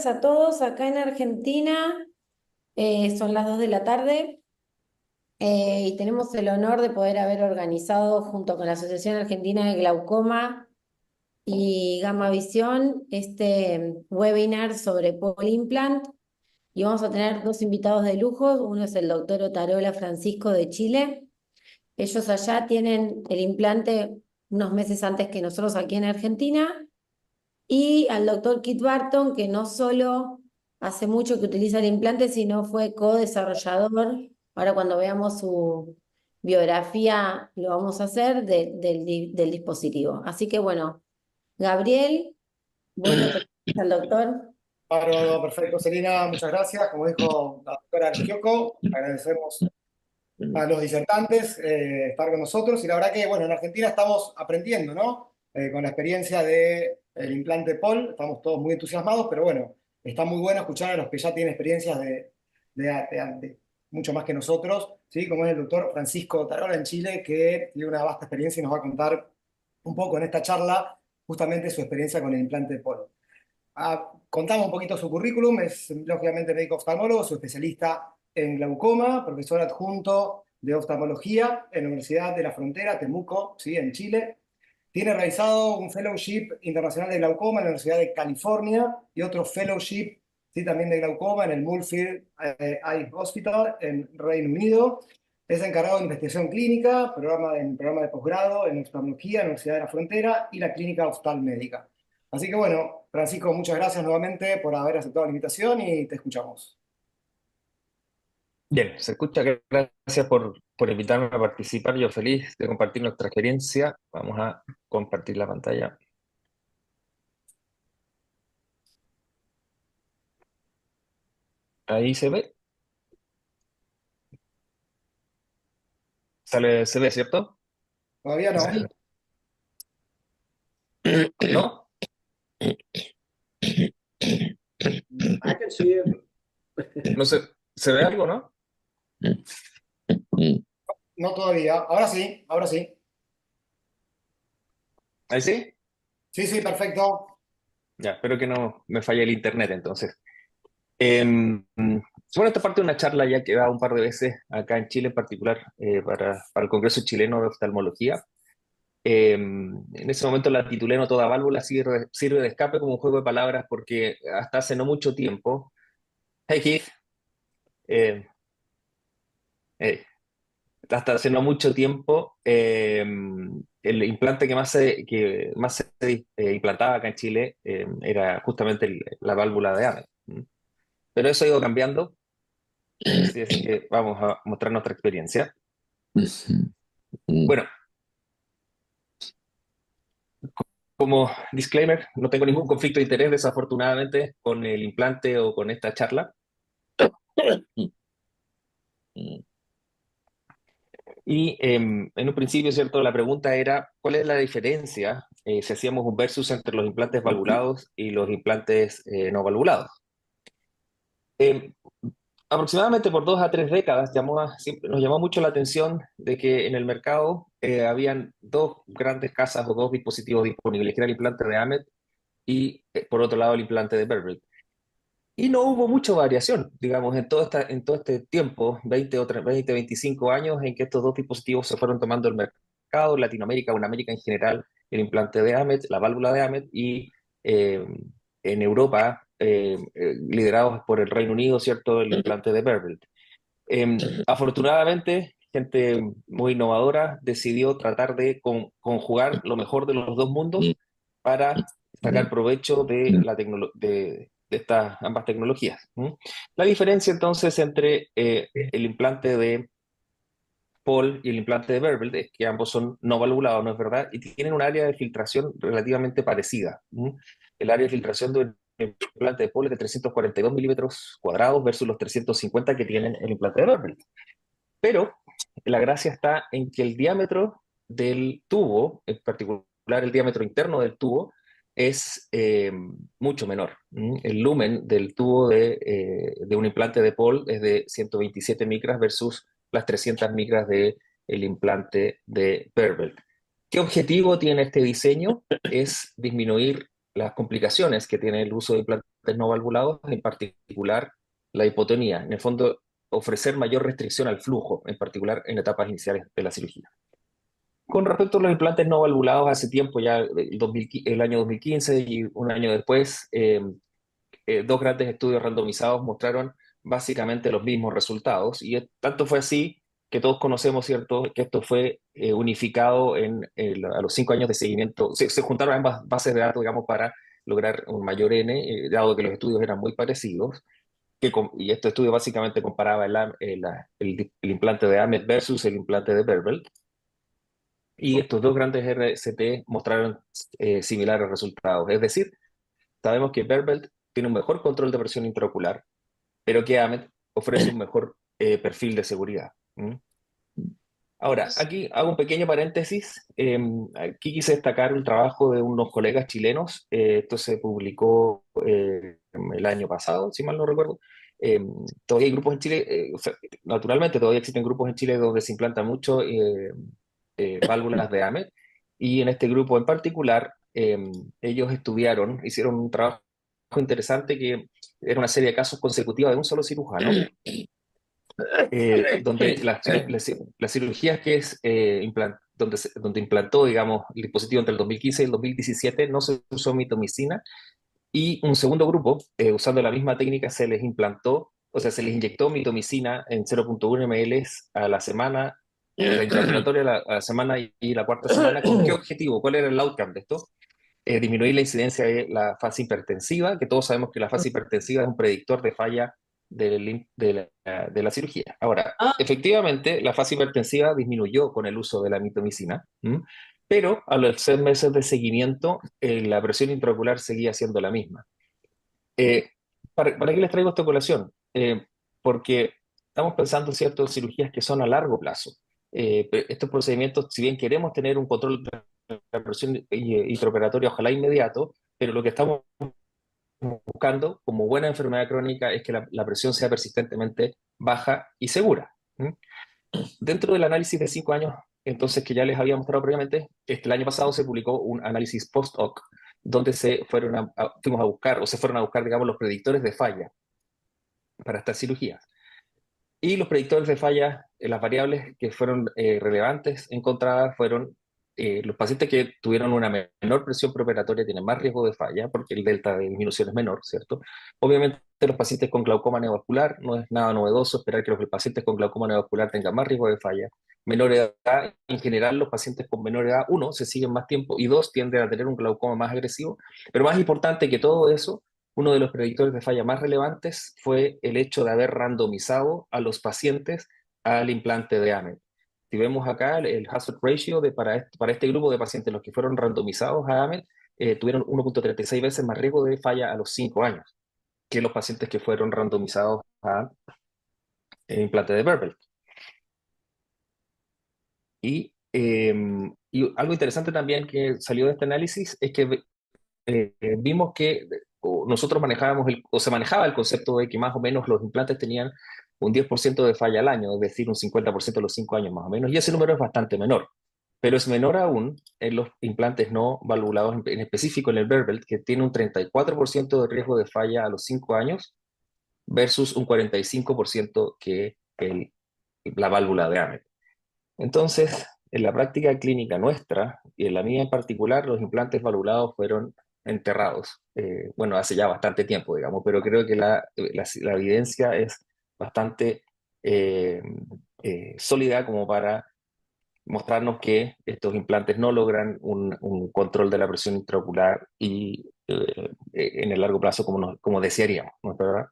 tardes a todos. Acá en Argentina son las 2 de la tarde y tenemos el honor de poder haber organizado junto con la Asociación Argentina de Glaucoma y Gamma Visión este webinar sobre Pole Implant. Y vamos a tener dos invitados de lujo. Uno es el doctor Otarola Francisco de Chile. Ellos allá tienen el implante unos meses antes que nosotros aquí en Argentina. Y al doctor Kit Barton, que no solo hace mucho que utiliza el implante, sino fue co-desarrollador. Ahora cuando veamos su biografía lo vamos a hacer del dispositivo. Así que bueno, Gabriel, vos lo presentás al doctor. Bárbaro, perfecto, Selina, muchas gracias. Como dijo la doctora Giocco, agradecemos a los disertantes estar con nosotros. Y la verdad que, bueno, en Argentina estamos aprendiendo, ¿no? Con la experiencia del implante POL, estamos todos muy entusiasmados, pero bueno, está muy bueno escuchar a los que ya tienen experiencias de mucho más que nosotros, ¿sí? Como es el doctor Francisco Tarola en Chile, que tiene una vasta experiencia y nos va a contar un poco en esta charla justamente su experiencia con el implante POL. Contamos un poquito su currículum, es lógicamente médico oftalmólogo, su especialista en glaucoma, profesor adjunto de oftalmología en la Universidad de la Frontera, Temuco, ¿sí? En Chile. Tiene realizado un fellowship internacional de glaucoma en la Universidad de California y otro fellowship, ¿sí? También de glaucoma en el Moorfield Eye Hospital en Reino Unido. Es encargado de investigación clínica, programa de posgrado en oftalmología en la Universidad de la Frontera y la Clínica Oftalmédica. Así que bueno, Francisco, muchas gracias nuevamente por haber aceptado la invitación y te escuchamos. Bien, se escucha. Gracias por invitarme a participar. Yo feliz de compartir nuestra experiencia. Vamos a compartir la pantalla. Ahí se ve. Se ve, ¿cierto? Todavía no. ¿No? I can see it. No se ve algo, ¿no? No todavía. Ahora sí, ahora sí. Ahí sí. Sí, sí, perfecto. Ya, espero que no me falle el internet entonces. Bueno, esta parte de una charla ya que he dado un par de veces acá en Chile en particular para el Congreso Chileno de Oftalmología. En ese momento la titulé No toda válvula sirve de escape, como un juego de palabras, porque hasta hace no mucho tiempo, hey Keith, eh, hey, hasta hace no mucho tiempo el implante que más se implantaba acá en Chile era justamente la válvula de Amet. Pero eso ha ido cambiando, así es que vamos a mostrar nuestra experiencia. Bueno, como disclaimer, no tengo ningún conflicto de interés, desafortunadamente, con el implante o con esta charla. Y en un principio, ¿cierto? La pregunta era, ¿cuál es la diferencia si hacíamos un versus entre los implantes valvulados y los implantes no valvulados? Em, Aproximadamente por 2 a 3 décadas nos llamó mucho la atención de que en el mercado habían dos grandes casas o dos dispositivos disponibles, que era el implante de Amet y por otro lado el implante de Berbert. Y no hubo mucha variación, digamos, en todo este tiempo, 25 años, en que estos dos dispositivos se fueron tomando el mercado, en Latinoamérica o en América en general, el implante de Amet, la válvula de Amet, y eh, en Europa, liderados por el Reino Unido, ¿cierto?, el implante de Berbert. Afortunadamente, gente muy innovadora decidió tratar de conjugar lo mejor de los dos mundos para sacar provecho de estas ambas tecnologías. La diferencia entonces entre el implante de Paul y el implante de Berbel es que ambos son no valvulados, ¿no es verdad? Y tienen un área de filtración relativamente parecida. El área de filtración del implante de Paul es de 342 milímetros cuadrados versus los 350 que tienen el implante de Berbel. Pero la gracia está en que el diámetro del tubo, en particular el diámetro interno del tubo, es mucho menor. El lumen del tubo de un implante de Paul es de 127 micras versus las 300 micras del implante de Berbel. ¿Qué objetivo tiene este diseño? Es disminuir las complicaciones que tiene el uso de implantes no valvulados, en particular la hipotonía. En el fondo, ofrecer mayor restricción al flujo, en particular en etapas iniciales de la cirugía. Con respecto a los implantes no valvulados, hace tiempo, ya el año 2015 y un año después, dos grandes estudios randomizados mostraron básicamente los mismos resultados, y tanto fue así que todos conocemos, ¿cierto?, que esto fue unificado a los 5 años de seguimiento. Se juntaron ambas bases de datos, digamos, para lograr un mayor N, dado que los estudios eran muy parecidos, y este estudio básicamente comparaba el implante de Amet versus el implante de Berbel, y estos dos grandes RCT mostraron similares resultados. Es decir, sabemos que Berbel tiene un mejor control de presión intraocular, pero que Amet ofrece un mejor perfil de seguridad. ¿Mm? Ahora, aquí hago un pequeño paréntesis. Aquí quise destacar un trabajo de unos colegas chilenos. Esto se publicó el año pasado, si mal no recuerdo. Todavía hay grupos en Chile, o sea, naturalmente todavía existen grupos en Chile donde se implantan mucho válvulas de Amet, y en este grupo en particular ellos hicieron un trabajo interesante que era una serie de casos consecutivos de un solo cirujano, donde las cirugías que donde implantó, digamos, el dispositivo entre el 2015 y el 2017 no se usó mitomicina, y un segundo grupo, usando la misma técnica, se les implantó, o sea, se les inyectó mitomicina en 0,1 ml a la semana, la intraoperatoria a la semana y la cuarta semana. ¿Con qué objetivo? ¿Cuál era el outcome de esto? Disminuir la incidencia de la fase hipertensiva, que todos sabemos que la fase hipertensiva es un predictor de falla de la cirugía. Ahora, efectivamente, la fase hipertensiva disminuyó con el uso de la mitomicina, pero a los 6 meses de seguimiento, la presión intraocular seguía siendo la misma. ¿Para qué les traigo esta colación? Porque estamos pensando en ciertas cirugías que son a largo plazo. Estos procedimientos, si bien queremos tener un control de la presión intraoperatoria, ojalá inmediato, pero lo que estamos buscando como buena enfermedad crónica es que la presión sea persistentemente baja y segura. Dentro del análisis de 5 años, entonces, que ya les había mostrado previamente, el año pasado se publicó un análisis post-hoc donde fuimos a buscar, o se fueron a buscar, digamos, los predictores de falla para estas cirugías. Y los predictores de falla, las variables que fueron relevantes encontradas fueron los pacientes que tuvieron una menor presión preoperatoria tienen más riesgo de falla, porque el delta de disminución es menor, ¿cierto? Obviamente los pacientes con glaucoma neovascular, no es nada novedoso esperar que los pacientes con glaucoma neovascular tengan más riesgo de falla. Menor edad, en general los pacientes con menor edad, uno, se siguen más tiempo, y dos, tienden a tener un glaucoma más agresivo. Pero más importante que todo eso, uno de los predictores de falla más relevantes fue el hecho de haber randomizado a los pacientes al implante de Amet. Si vemos acá el hazard ratio para este grupo de pacientes, los que fueron randomizados a Amet, tuvieron 1,36 veces más riesgo de falla a los 5 años que los pacientes que fueron randomizados a implante de Berbel. Y algo interesante también que salió de este análisis es que vimos que nosotros manejábamos o se manejaba el concepto de que más o menos los implantes tenían un 10% de falla al año, es decir, un 50% a los 5 años más o menos, y ese número es bastante menor, pero es menor aún en los implantes no valvulados, en específico en el Berbel, que tiene un 34% de riesgo de falla a los 5 años versus un 45% que la válvula de Amet. Entonces, en la práctica clínica nuestra, y en la mía en particular, los implantes valvulados fueron enterrados. Bueno, hace ya bastante tiempo, digamos, pero creo que la evidencia es bastante sólida como para mostrarnos que estos implantes no logran un control de la presión intraocular y en el largo plazo como desearíamos, ¿no es verdad?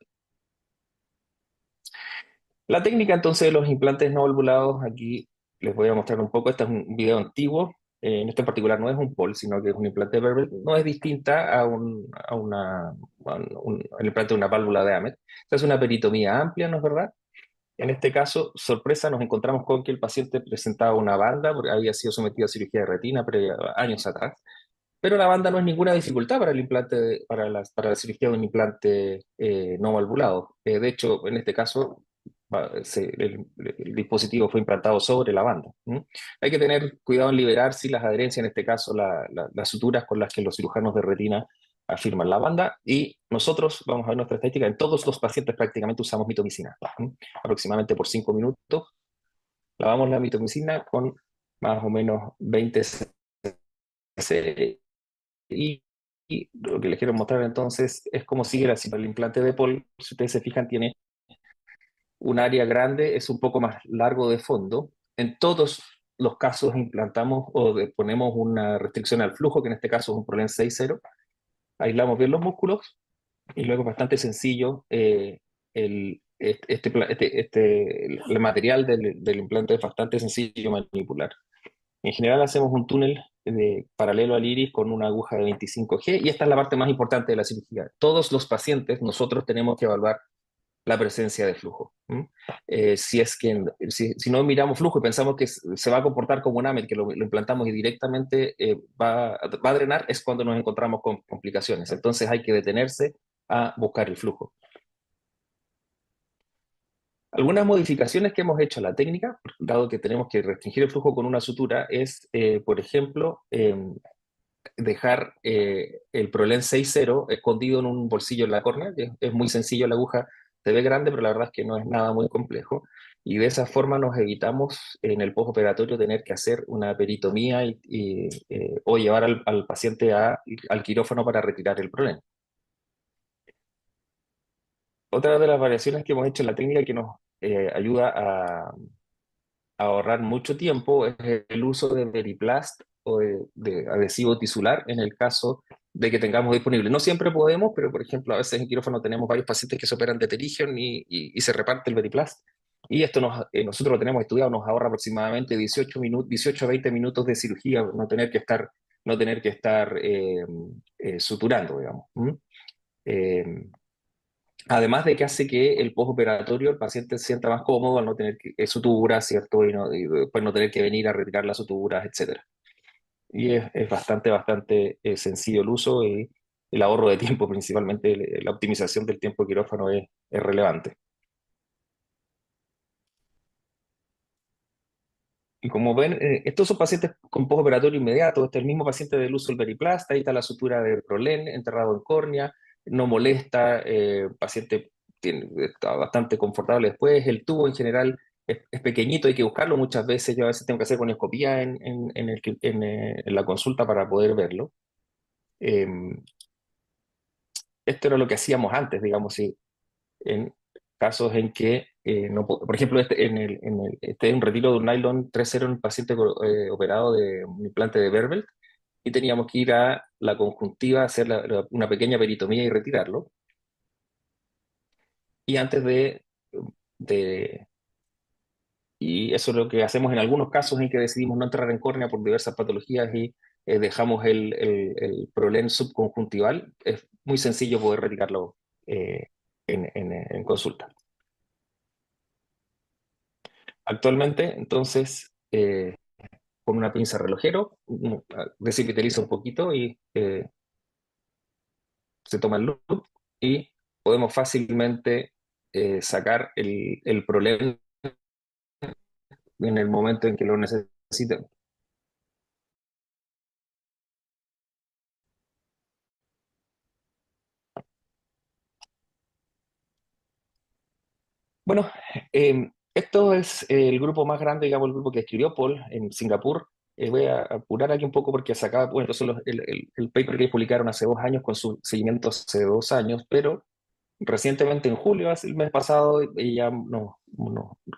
La técnica entonces de los implantes no valvulados, aquí les voy a mostrar un poco. Este es un video antiguo. En este en particular no es un POL, sino que es un implante Berbel. No es distinta al implante de una válvula de Amet. Esta es una peritomía amplia, ¿no es verdad? En este caso, sorpresa, nos encontramos con que el paciente presentaba una banda, porque había sido sometido a cirugía de retina años atrás. Pero la banda no es ninguna dificultad para el implante, para la cirugía de un implante no valvulado. De hecho, en este caso, el dispositivo fue implantado sobre la banda. Hay que tener cuidado en liberar si las adherencias, en este caso las suturas con las que los cirujanos de retina afirman la banda, y nosotros vamos a ver nuestra estadística. En todos los pacientes prácticamente usamos mitomicina, aproximadamente por 5 minutos. Lavamos la mitomicina con más o menos 20 cc. Y lo que les quiero mostrar entonces es cómo sigue el implante de Paul. Si ustedes se fijan, tiene un área grande, es un poco más largo de fondo. En todos los casos implantamos o ponemos una restricción al flujo, que en este caso es un PROLEN 6.0. Aislamos bien los músculos y luego es bastante sencillo. El material del implante es bastante sencillo de manipular. En general hacemos un túnel paralelo al iris con una aguja de 25G, y esta es la parte más importante de la cirugía. Todos los pacientes nosotros tenemos que evaluar la presencia de flujo. Si no miramos flujo y pensamos que se va a comportar como un AMEL, que lo implantamos y directamente va a drenar, es cuando nos encontramos con complicaciones. Entonces hay que detenerse a buscar el flujo. Algunas modificaciones que hemos hecho a la técnica, dado que tenemos que restringir el flujo con una sutura, es, por ejemplo, dejar el PROLEN 6.0 escondido en un bolsillo en la córnea, que es muy sencillo. La aguja se ve grande, pero la verdad es que no es nada muy complejo, y de esa forma nos evitamos en el postoperatorio tener que hacer una peritomía o llevar al paciente al quirófano para retirar el PROLEN. Otra de las variaciones que hemos hecho en la técnica que nos ayuda a ahorrar mucho tiempo es el uso de Veriplast o de adhesivo tisular en el caso de que tengamos disponible. No siempre podemos, pero por ejemplo, a veces en quirófano tenemos varios pacientes que se operan de pterygium y se reparte el Veriplast. Y esto nosotros lo tenemos estudiado, nos ahorra aproximadamente 18 a 20 minutos de cirugía, no tener que estar suturando, digamos. Además de que hace que el postoperatorio el paciente se sienta más cómodo al no tener suturas, ¿cierto? Y después no tener que venir a retirar las suturas, etc. Y es bastante sencillo el uso, y el ahorro de tiempo, principalmente la optimización del tiempo de quirófano es relevante. Y como ven, estos son pacientes con postoperatorio inmediato. Este es el mismo paciente del uso del Veriplast. Ahí está la sutura de PROLEN enterrado en córnea, no molesta, paciente está bastante confortable después. El tubo en general es pequeñito, hay que buscarlo muchas veces. Yo a veces tengo que hacer conioscopía en la consulta para poder verlo. Esto era lo que hacíamos antes, digamos, en casos en que, por ejemplo, este es un retiro de un nylon 3.0 en un paciente operado de un implante de Berbel, y teníamos que ir a la conjuntiva a hacer una pequeña peritomía y retirarlo. Y antes y eso es lo que hacemos en algunos casos en que decidimos no entrar en córnea por diversas patologías y dejamos el PROLEN subconjuntival. Es muy sencillo poder retirarlo en consulta. Actualmente, entonces, con una pinza relojero, uno desepitaliza un poquito y se toma el loop, y podemos fácilmente sacar el PROLEN en el momento en que lo necesitemos. Bueno, esto es el grupo más grande, digamos, el grupo que escribió Paul en Singapur. Voy a apurar aquí un poco porque bueno, estos son el paper que publicaron hace 2 años con su seguimiento hace 2 años, pero recientemente en julio, el mes pasado, ya nos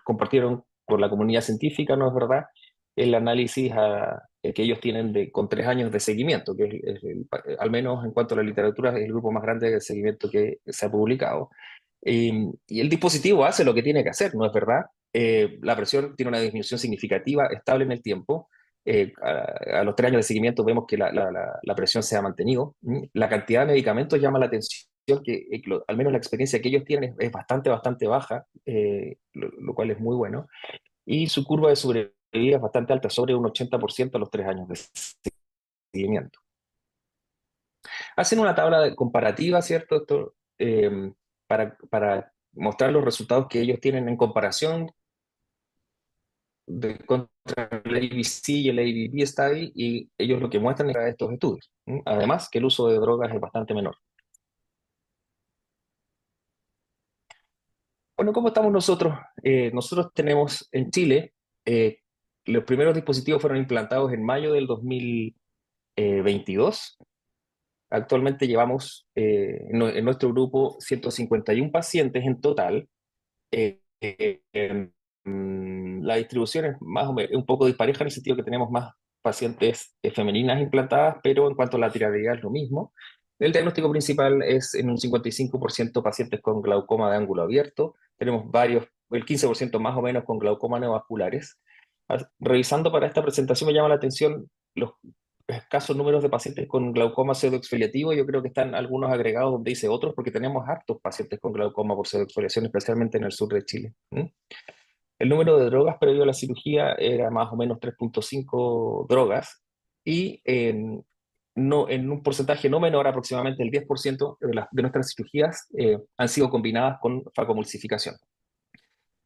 compartieron con la comunidad científica, ¿no es verdad?, el análisis que ellos tienen con 3 años de seguimiento, que al menos en cuanto a la literatura, es el grupo más grande de seguimiento que se ha publicado. Y el dispositivo hace lo que tiene que hacer, ¿no es verdad? La presión tiene una disminución significativa, estable en el tiempo. A los 3 años de seguimiento vemos que la presión se ha mantenido. La cantidad de medicamentos llama la atención, que al menos la experiencia que ellos tienen es bastante baja, lo cual es muy bueno. Y su curva de sobrevida es bastante alta, sobre un 80% a los 3 años de seguimiento. Hacen una tabla comparativa, ¿cierto? Esto, para mostrar los resultados que ellos tienen en comparación contra el el ABC y el ABP Study, y ellos lo que muestran es estos estudios. Además, que el uso de drogas es bastante menor. Bueno, ¿cómo estamos nosotros? Nosotros tenemos en Chile, los primeros dispositivos fueron implantados en mayo del 2022. Actualmente llevamos en nuestro grupo 151 pacientes en total. La distribución es más o menos un poco dispareja en el sentido que tenemos más pacientes femeninas implantadas, pero en cuanto a la tirabilidad es lo mismo. El diagnóstico principal es en un 55% pacientes con glaucoma de ángulo abierto. Tenemos varios, el 15% más o menos con glaucoma neovasculares. Revisando para esta presentación me llama la atención los escasos números de pacientes con glaucoma pseudoexfoliativo. Yo creo que están algunos agregados donde dice otros, porque tenemos hartos pacientes con glaucoma por pseudoexfoliación, especialmente en el sur de Chile. El número de drogas previo a la cirugía era más o menos 3.5 drogas, y no, en un porcentaje no menor, aproximadamente el 10% de nuestras cirugías han sido combinadas con facomulsificación.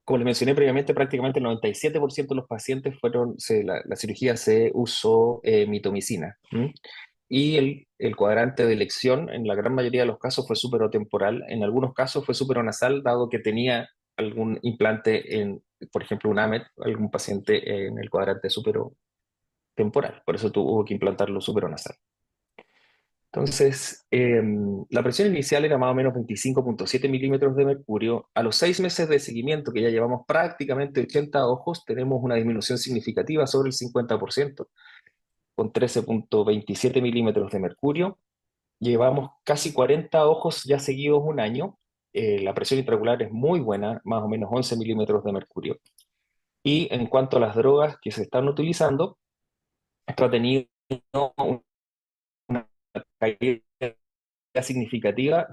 Como les mencioné previamente, prácticamente el 97% de los pacientes la cirugía se usó mitomicina. Y el cuadrante de elección, en la gran mayoría de los casos, fue superotemporal. En algunos casos fue superonasal, dado que tenía algún implante, por ejemplo, un AMET, algún paciente en el cuadrante superotemporal. Por eso tuvo que implantarlo superonasal. Entonces, la presión inicial era más o menos 25.7 milímetros de mercurio. A los 6 meses de seguimiento, que ya llevamos prácticamente 80 ojos, tenemos una disminución significativa sobre el 50%, con 13.27 milímetros de mercurio. Llevamos casi 40 ojos ya seguidos un año. La presión intraocular es muy buena, más o menos 11 milímetros de mercurio. Y en cuanto a las drogas que se están utilizando, esto ha tenido una caída significativa,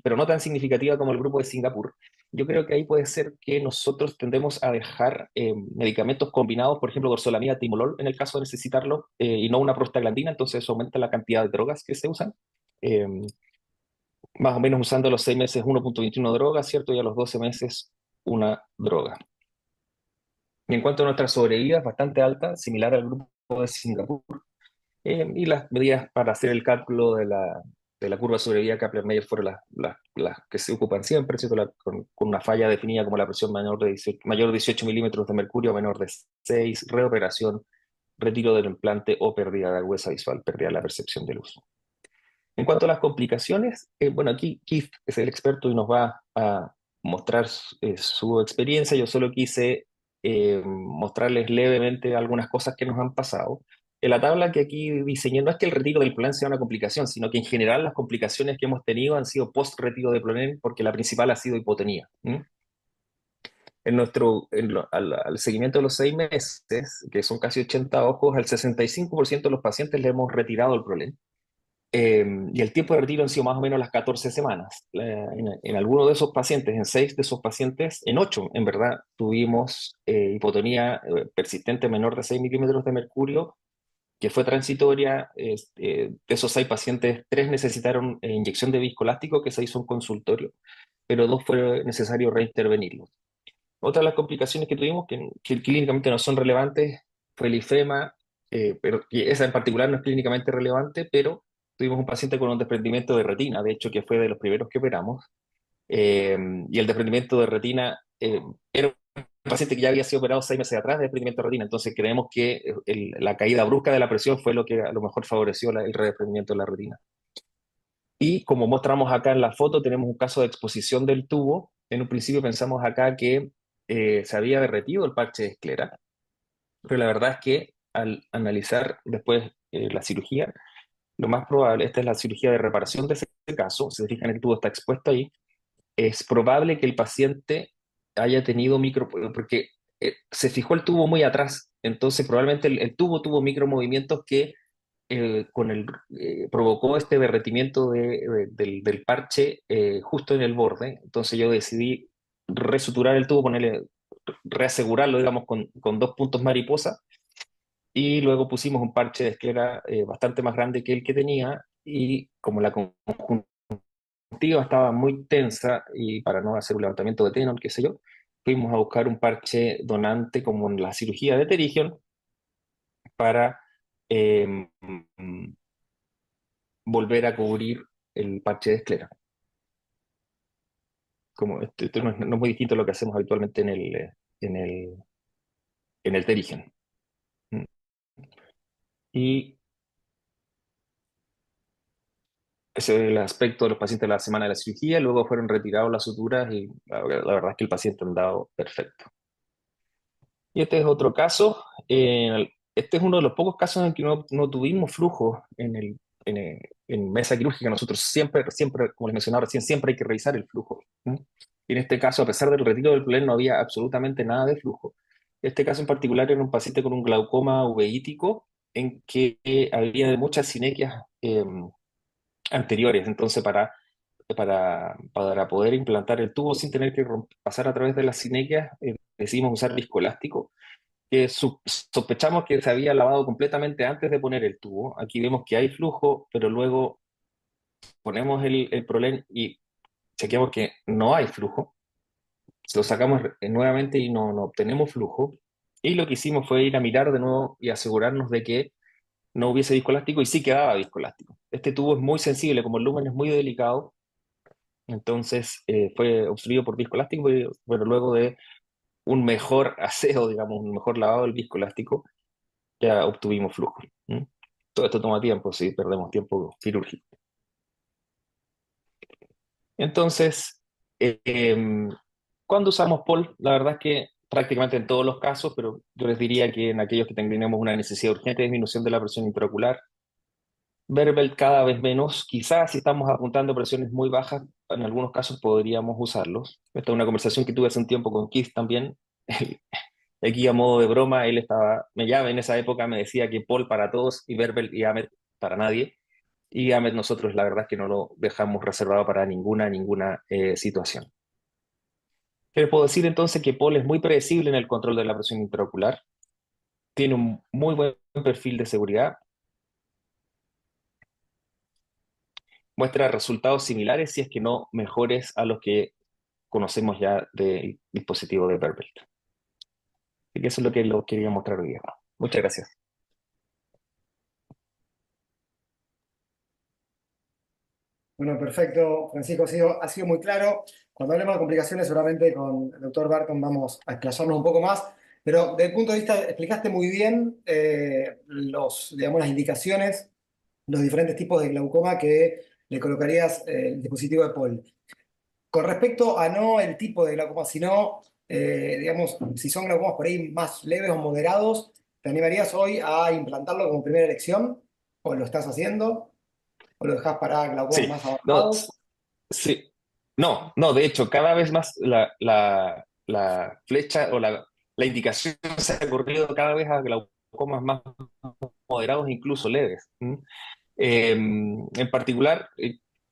pero no tan significativa como el grupo de Singapur. Yo creo que ahí puede ser que nosotros tendemos a dejar medicamentos combinados, por ejemplo, dorzolamida, timolol, en el caso de necesitarlo, y no una prostaglandina. Entonces eso aumenta la cantidad de drogas que se usan. Eh, Más o menos usando a los 6 meses 1.21 drogas, ¿cierto? Y a los 12 meses una droga. Y en cuanto a nuestra sobrevida, es bastante alta, similar al grupo de Singapur. Y las medidas para hacer el cálculo de la curva de sobrevida Kaplan-Meier fueron las que se ocupan siempre, ¿cierto? Con una falla definida como la presión mayor de 18 milímetros de mercurio, menor de 6, reoperación, retiro del implante o pérdida de agudeza visual, pérdida de la percepción de luz. En cuanto a las complicaciones, bueno, aquí Keith es el experto y nos va a mostrar su experiencia. Yo solo quise mostrarles levemente algunas cosas que nos han pasado. En la tabla que aquí diseñé, no es que el retiro del Plonen sea una complicación, sino que en general las complicaciones que hemos tenido han sido post-retiro de Plonen, porque la principal ha sido hipotonía. Al seguimiento de los 6 meses, que son casi 80 ojos, al 65% de los pacientes le hemos retirado el Plonen. Y el tiempo de retiro han sido más o menos las 14 semanas. En algunos de esos pacientes, en 6 de esos pacientes, en 8 en verdad, tuvimos hipotonía persistente menor de 6 milímetros de mercurio, que fue transitoria. De esos 6 pacientes, 3 necesitaron inyección de viscoelástico, que se hizo en consultorio, pero 2 fue necesario reintervenirlos. Otra de las complicaciones que tuvimos, que clínicamente no son relevantes, fue el ifema, pero que esa en particular no es clínicamente relevante, pero tuvimos un paciente con un desprendimiento de retina, de hecho, que fue de los primeros que operamos. Y el desprendimiento de retina era un paciente que ya había sido operado 6 meses atrás de desprendimiento de retina. Entonces creemos que la caída brusca de la presión fue lo que a lo mejor favoreció el redesprendimiento de la retina. Y como mostramos acá en la foto, tenemos un caso de exposición del tubo. En un principio pensamos acá que se había derretido el parche de esclera, pero la verdad es que al analizar después la cirugía, lo más probable, esta es la cirugía de reparación de ese caso, se fijan, el tubo está expuesto ahí, es probable que el paciente haya tenido porque se fijó el tubo muy atrás, entonces probablemente el tubo tuvo micromovimientos que provocó este derretimiento del parche justo en el borde. Entonces yo decidí resuturar el tubo, reasegurarlo, digamos, con 2 puntos mariposa, y luego pusimos un parche de esclera bastante más grande que el que tenía, y como la conjuntiva estaba muy tensa, y para no hacer un levantamiento de Tenon, qué sé yo, fuimos a buscar un parche donante como en la cirugía de Terigion, para eh, volver a cubrir el parche de esclera. Como esto no es muy distinto a lo que hacemos habitualmente en el, en el terigen. ¿Mm? Y ese es el aspecto de los pacientes de la semana de la cirugía. Luego fueron retirados las suturas y la verdad es que el paciente ha andado perfecto. Y este es otro caso. Este es uno de los pocos casos en que no tuvimos flujo en mesa quirúrgica. Nosotros siempre, como les mencionaba recién, siempre hay que revisar el flujo. ¿Mm? Y en este caso, a pesar del retiro del problema, no había absolutamente nada de flujo. Este caso en particular era un paciente con un glaucoma uveítico en que había muchas sinequias anteriores. Entonces, para poder implantar el tubo sin tener que pasar a través de las sinequias, decidimos usar viscoelástico, que sospechamos que se había lavado completamente antes de poner el tubo. Aquí vemos que hay flujo, pero luego ponemos el problema y chequeamos que no hay flujo. Lo sacamos nuevamente y no obtenemos flujo. Y lo que hicimos fue ir a mirar de nuevo y asegurarnos de que no hubiese disco elástico, y sí quedaba disco elástico. Este tubo es muy sensible, como el lumen es muy delicado, entonces fue obstruido por disco elástico, pero luego de un mejor aseo, digamos, un mejor lavado del disco elástico, ya obtuvimos flujo. ¿Mm? Todo esto toma tiempo, sí, perdemos tiempo quirúrgico. Entonces, cuando usamos POL, la verdad es que prácticamente en todos los casos, pero yo les diría que en aquellos que tengamos una necesidad urgente de disminución de la presión intraocular, Verbel cada vez menos, quizás si estamos apuntando a presiones muy bajas, en algunos casos podríamos usarlos. Esta es una conversación que tuve hace un tiempo con Keith también. Aquí a modo de broma, me llama en esa época, me decía que Paul para todos y Verbel y Ahmed para nadie. Y Ahmed nosotros la verdad es que no lo dejamos reservado para ninguna situación. ¿Qué les puedo decir entonces? Que Paul es muy predecible en el control de la presión intraocular, tiene un muy buen perfil de seguridad, muestra resultados similares, si es que no mejores, a los que conocemos ya del dispositivo de Verbel. Así que eso es lo que lo quería mostrar hoy día. Muchas gracias. Bueno, perfecto, Francisco, ha sido muy claro. Cuando hablemos de complicaciones, seguramente con el doctor Barton vamos a explayarnos un poco más, pero desde el punto de vista, explicaste muy bien digamos, las indicaciones, los diferentes tipos de glaucoma que le colocarías el dispositivo de Paul. Con respecto a no el tipo de glaucoma, sino, digamos, si son glaucomas por ahí más leves o moderados, ¿te animarías hoy a implantarlo como primera elección? ¿O lo estás haciendo? ¿O lo dejas para glaucomas Sí, más no, avanzados? sí, no, de hecho, cada vez más la flecha o la indicación se ha corrido cada vez a glaucomas más moderados e incluso leves. ¿Mm? En particular,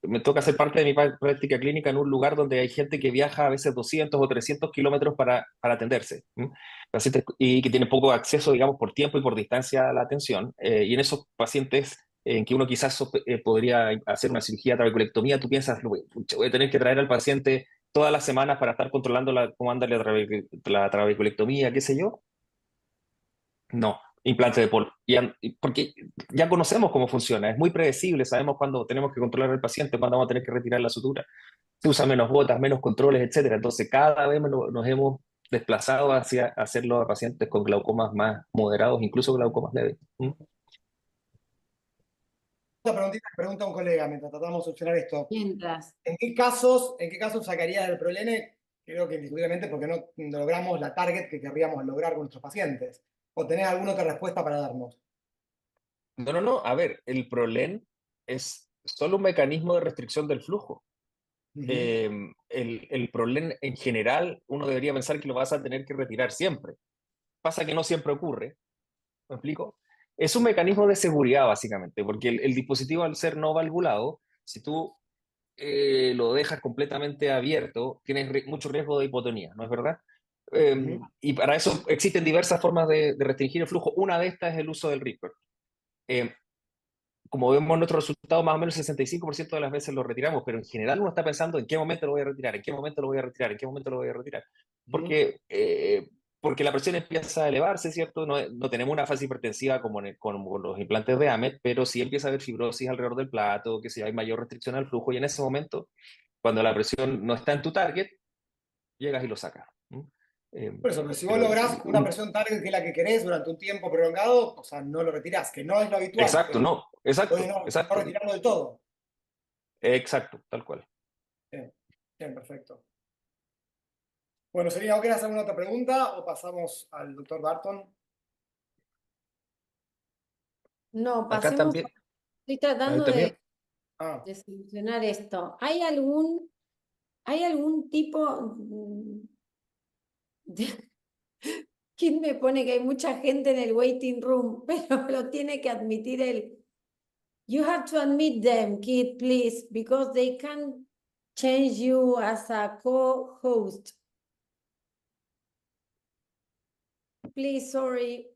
me toca ser parte de mi práctica clínica en un lugar donde hay gente que viaja a veces 200 o 300 kilómetros para atenderse. ¿Mm? Pacientes, y que tienen poco acceso, digamos, por tiempo y por distancia a la atención. Y en esos pacientes en que uno quizás podría hacer una cirugía trabeculectomía, tú piensas, "Pucha, voy a tener que traer al paciente todas las semanas para estar controlando cómo anda la trabeculectomía, qué sé yo". No, implante de polvo. Porque ya conocemos cómo funciona, es muy predecible, sabemos cuándo tenemos que controlar al paciente, cuándo vamos a tener que retirar la sutura. Se usa menos botas, menos controles, etcétera. Entonces, cada vez nos hemos desplazado hacia hacerlo a pacientes con glaucomas más moderados, incluso glaucomas leves. ¿Mm? Una preguntita que pregunta un colega mientras tratamos de solucionar esto. Mientras. ¿En qué casos sacarías del ProLN? Creo que indiscutiblemente porque no logramos la target que querríamos lograr con nuestros pacientes. ¿O tenés alguna otra respuesta para darnos? No. A ver, el PROLEN es solo un mecanismo de restricción del flujo. Ujú. El PROLEN en general, uno debería pensar que lo vas a tener que retirar siempre. Pasa que no siempre ocurre. ¿Me explico? Es un mecanismo de seguridad, básicamente, porque el dispositivo, al ser no valvulado, si tú lo dejas completamente abierto, tienes mucho riesgo de hipotonía, ¿no es verdad? Ujú. Y para eso existen diversas formas de restringir el flujo. Una de estas es el uso del Ripper. Eh, Como vemos nuestro resultado, más o menos el 65% de las veces lo retiramos, pero en general uno está pensando en qué momento lo voy a retirar, en qué momento lo voy a retirar, en qué momento lo voy a retirar. Ujú. Porque porque la presión empieza a elevarse, ¿cierto? No tenemos una fase hipertensiva como los implantes de AMED, pero sí empieza a haber fibrosis alrededor del plato, que si hay mayor restricción al flujo, y en ese momento, cuando la presión no está en tu target, llegas y lo sacas. Por eso, pero si vos Pero lográs una presión target que es la que querés durante un tiempo prolongado, o sea, no lo retirás, que no es lo habitual, exacto, pero no, podés exacto, no exacto, retirarlo del todo. exacto, tal cual. Bien, bien, perfecto. Bueno, Selina, ¿vos querés hacer alguna otra pregunta o pasamos al doctor Barton? No, Acá pasemos, también, estoy ahí tratando también, Ah, de solucionar esto. ¿Hay algún tipo de- ¿Quién me pone que hay mucha gente en el waiting room? Pero lo tiene que admitir él. You have to admit them, kid, please, because they can change you as a co-host. Please, sorry.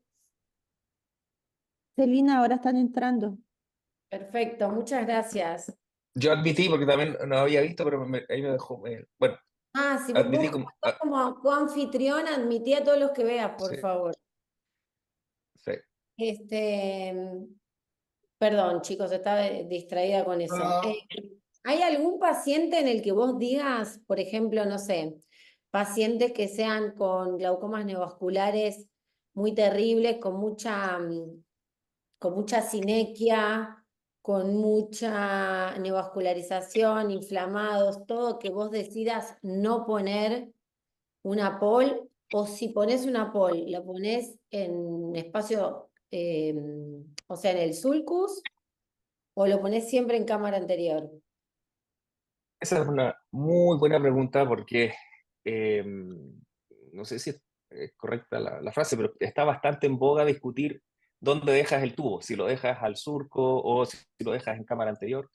Celina, ahora están entrando. Perfecto, muchas gracias. yo admití, porque también no había visto, pero ahí me dejó, bueno, Ah, si vos admití como como, estás como coanfitrión, admití a todos los que veas, por sí, favor. sí. Este, perdón, chicos, estaba distraída con eso. no, ¿Hay algún paciente en el que vos digas, por ejemplo, no sé, pacientes que sean con glaucomas neovasculares muy terribles, con mucha sinequia, con mucha neovascularización, inflamados, todo que vos decidas no poner una POL, o si pones una POL, la pones en espacio, o sea, en el sulcus, o lo pones siempre en cámara anterior? Esa es una muy buena pregunta porque no sé si es correcta la frase, pero está bastante en boga discutir dónde dejas el tubo, si lo dejas al surco o si lo dejas en cámara anterior.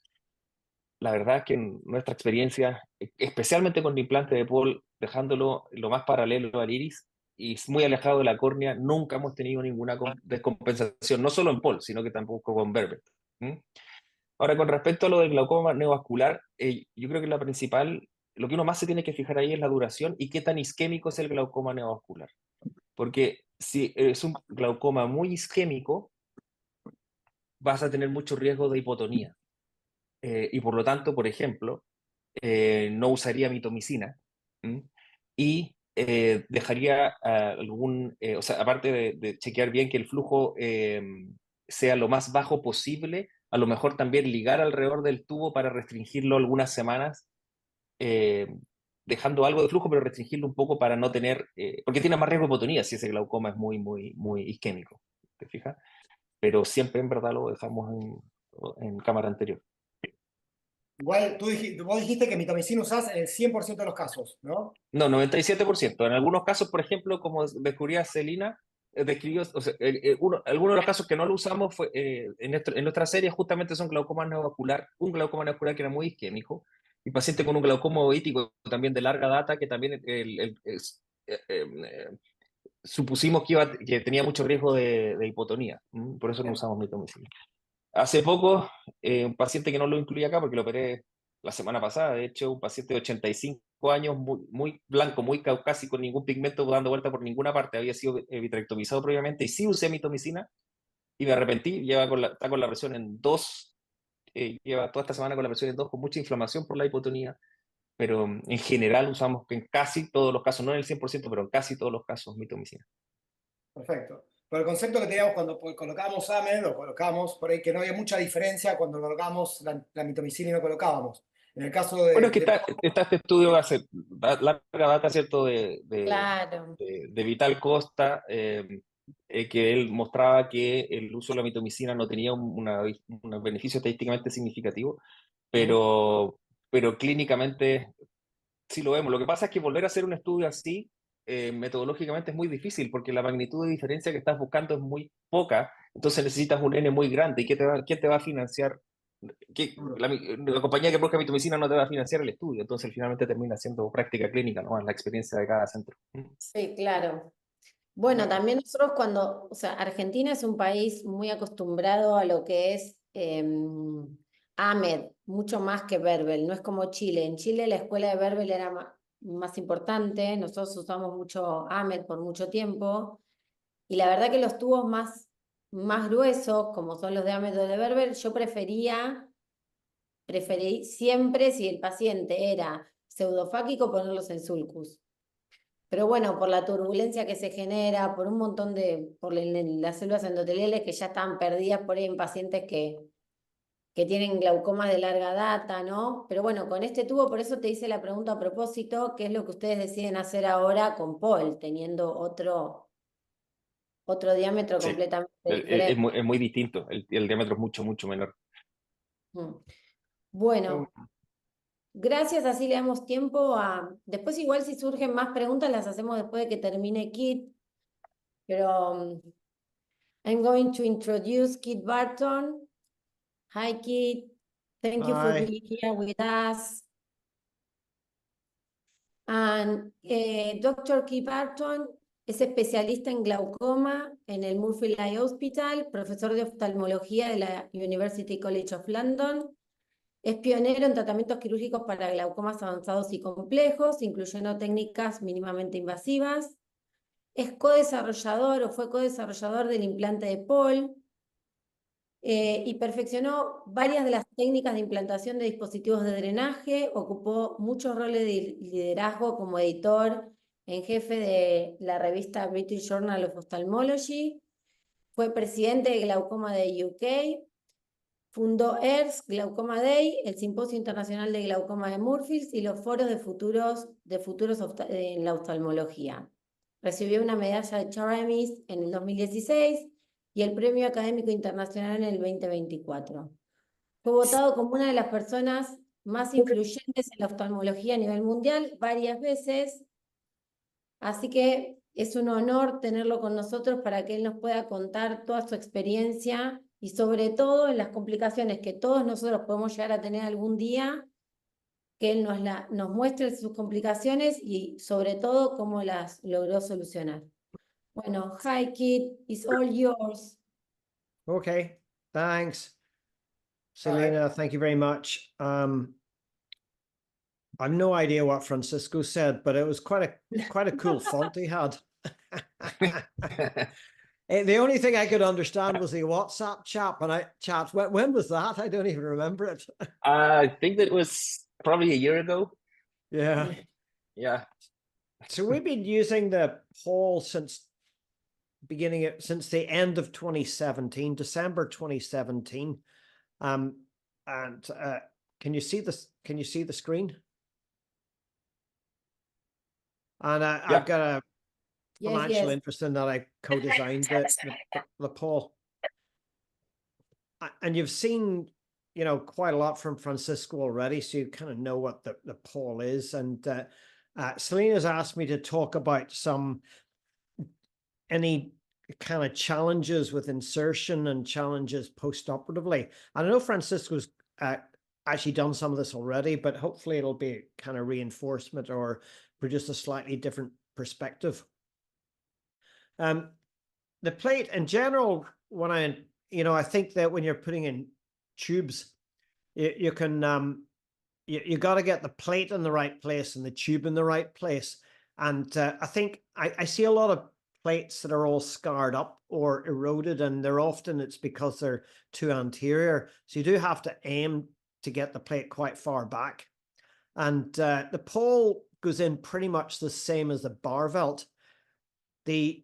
La verdad es que en nuestra experiencia, especialmente con el implante de Paul, dejándolo lo más paralelo al iris y muy alejado de la córnea, nunca hemos tenido ninguna descompensación, no solo en Paul, sino que tampoco con Verbet. ¿Mm? Ahora, con respecto a lo del glaucoma neovascular, yo creo que lo que uno más se tiene que fijar ahí es la duración y qué tan isquémico es el glaucoma neovascular. Porque si es un glaucoma muy isquémico, vas a tener mucho riesgo de hipotonía. Y por lo tanto, por ejemplo, no usaría mitomicina. ¿Mm? Y dejaría o sea, aparte de chequear bien que el flujo sea lo más bajo posible, a lo mejor también ligar alrededor del tubo para restringirlo algunas semanas, eh, dejando algo de flujo, pero restringirlo un poco para no tener, porque tiene más riesgo de hipotonía si ese glaucoma es muy, muy, muy isquémico, ¿te fijas? Pero siempre en verdad lo dejamos en cámara anterior. igual vos dijiste que mitomicina usás en el 100% de los casos, ¿no? No, 97%. En algunos casos, por ejemplo, como descubría Celina, describió, o sea, algunos de los casos que no lo usamos fue, en nuestra serie justamente son glaucoma neovascular, un glaucoma neovascular que era muy isquémico, y paciente con un glaucoma ovítico también de larga data, que también supusimos que tenía mucho riesgo de hipotonía. Por eso no Bien. usamos mitomicina. Hace poco, un paciente que no lo incluí acá porque lo operé la semana pasada, de hecho, un paciente de 85 años, muy, muy blanco, muy caucásico, ningún pigmento dando vuelta por ninguna parte, había sido vitrectomizado previamente y sí usé mitomicina y me arrepentí, está con la presión en 2, lleva toda esta semana con la presión en 2 con mucha inflamación por la hipotonía, pero en general usamos en casi todos los casos, no en el 100%, pero en casi todos los casos mitomicina. Perfecto. Pero el concepto que teníamos cuando colocábamos AMED, lo colocábamos por ahí, que no había mucha diferencia cuando colocábamos la mitomicina y no colocábamos. En el caso Bueno, es que de está este estudio hace larga data, ¿cierto?, Claro. de Vital Costa, que él mostraba que el uso de la mitomicina no tenía un beneficio estadísticamente significativo, pero clínicamente sí lo vemos. Lo que pasa es que volver a hacer un estudio así, metodológicamente es muy difícil, porque la magnitud de diferencia que estás buscando es muy poca, entonces necesitas un N muy grande. ¿Y quién te va a financiar? La compañía que busca mitomicina no te va a financiar el estudio, entonces finalmente termina siendo práctica clínica, ¿no? Es la experiencia de cada centro. Sí, claro. Bueno, Bien. también nosotros o sea, Argentina es un país muy acostumbrado a lo que es AMED, mucho más que Verbel, no es como Chile. En Chile la escuela de Verbel era más importante. Nosotros usamos mucho AMED por mucho tiempo. Y la verdad que los tubos más gruesos, como son los de AMED o de Berber, yo preferí siempre, si el paciente era pseudofáquico, ponerlos en sulcus. Pero bueno, por la turbulencia que se genera, por un montón por las células endoteliales que ya están perdidas por ahí en pacientes que tienen glaucomas de larga data, ¿no? Pero bueno, con este tubo, por eso te hice la pregunta a propósito, ¿qué es lo que ustedes deciden hacer ahora con Paul, teniendo otro diámetro Sí, completamente es diferente? es muy distinto. El diámetro es mucho, mucho menor. Mm. Bueno, gracias, así le damos tiempo a... Después igual si surgen más preguntas las hacemos después de que termine Kit, pero I'm going to introduce Kit Barton. Hi Kit, thank you for Hi. being here with us. And Dr. Kit Barton es especialista en glaucoma en el Murphy Eye Hospital, profesor de oftalmología de la University College of London. Es pionero en tratamientos quirúrgicos para glaucomas avanzados y complejos, incluyendo técnicas mínimamente invasivas. Es co-desarrollador o fue co-desarrollador del implante de Paul y perfeccionó varias de las técnicas de implantación de dispositivos de drenaje. Ocupó muchos roles de liderazgo como editor en jefe de la revista British Journal of Ophthalmology. Fue presidente de Glaucoma Day UK. Fundó ERS, Glaucoma Day, el Simposio Internacional de Glaucoma de Murphy y los foros de futuros en la oftalmología. Recibió una medalla de Charamis en el 2016 y el Premio Académico Internacional en el 2024. Fue votado como una de las personas más influyentes en la oftalmología a nivel mundial varias veces, así que es un honor tenerlo con nosotros para que él nos pueda contar toda su experiencia y sobre todo en las complicaciones que todos nosotros podemos llegar a tener algún día, que él nos muestre sus complicaciones y sobre todo cómo las logró solucionar. Bueno, hi Kit, it's all yours. Okay, thanks. Selena, thank you very much. I've no idea what Francisco said, but it was quite a cool font he had. The only thing I could understand was the WhatsApp chat. When was that? I don't even remember it. I think that was probably a year ago. Yeah. Yeah. So we've been using the Paul since the end of 2017, December 2017. And can you see this? Can you see the screen? And I've got a financial interest in that. I co-designed the Paul. And you've seen, quite a lot from Francisco already, so you kind of know what the Paul is. And Selena's asked me to talk about any kind of challenges with insertion and challenges post-operatively. I know Francisco's actually done some of this already, but hopefully it'll be kind of reinforcement or produce a slightly different perspective. The plate in general, when I think that when you're putting in tubes, you can you got to get the plate in the right place and the tube in the right place. And I think I see a lot of plates that are all scarred up or eroded, and it's because they're too anterior. So you do have to aim to get the plate quite far back. And the Paul goes in pretty much the same as the Barvelt. The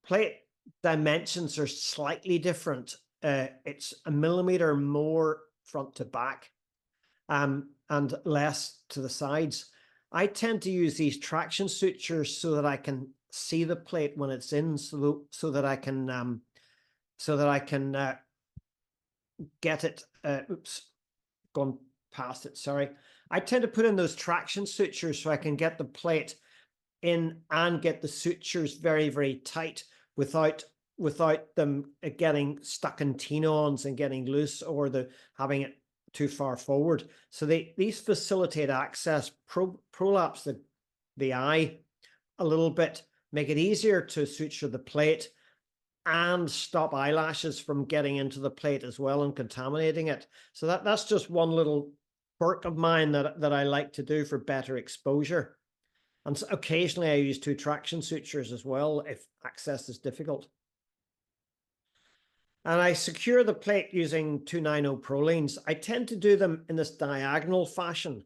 plate dimensions are slightly different. It's a millimeter more front to back and less to the sides. I tend to use these traction sutures so that I can see the plate when it's in, so that I can get it. Oops, gone past it. Sorry. I tend to put in those traction sutures so I can get the plate in and get the sutures very, very tight without them getting stuck in tenons and getting loose or having it too far forward. So these facilitate access, prolapse the eye a little bit, make it easier to suture the plate and stop eyelashes from getting into the plate as well and contaminating it. So that's just one little quirk of mine that I like to do for better exposure. And so occasionally I use 2 traction sutures as well if access is difficult. And I secure the plate using 2 ninoprolines. I tend to do them in this diagonal fashion.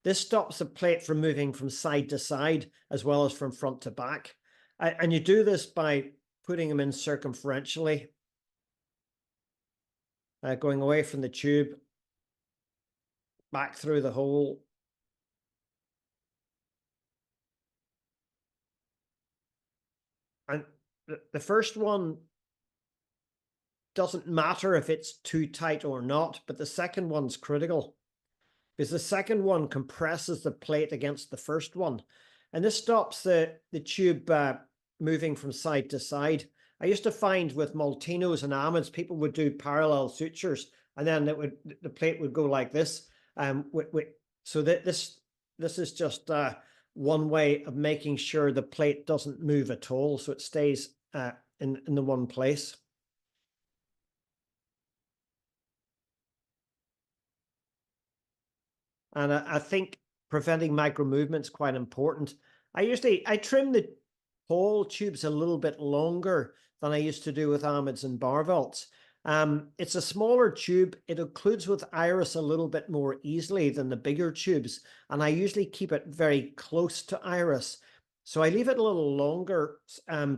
This stops the plate from moving from side to side as well as from front to back. And you do this by putting them in circumferentially, going away from the tube, back through the hole. And the first one doesn't matter if it's too tight or not, but the second one's critical because the second one compresses the plate against the first one. And this stops the tube moving from side to side. I used to find with Multinos and Amids, people would do parallel sutures and then the plate would go like this. So that this is just one way of making sure the plate doesn't move at all, so it stays in the one place. And I think preventing micro movement is quite important. I trim the hole tubes a little bit longer than I used to do with Amids and Barvelts. It's a smaller tube. It occludes with iris a little bit more easily than the bigger tubes. And I usually keep it very close to iris. So I leave it a little longer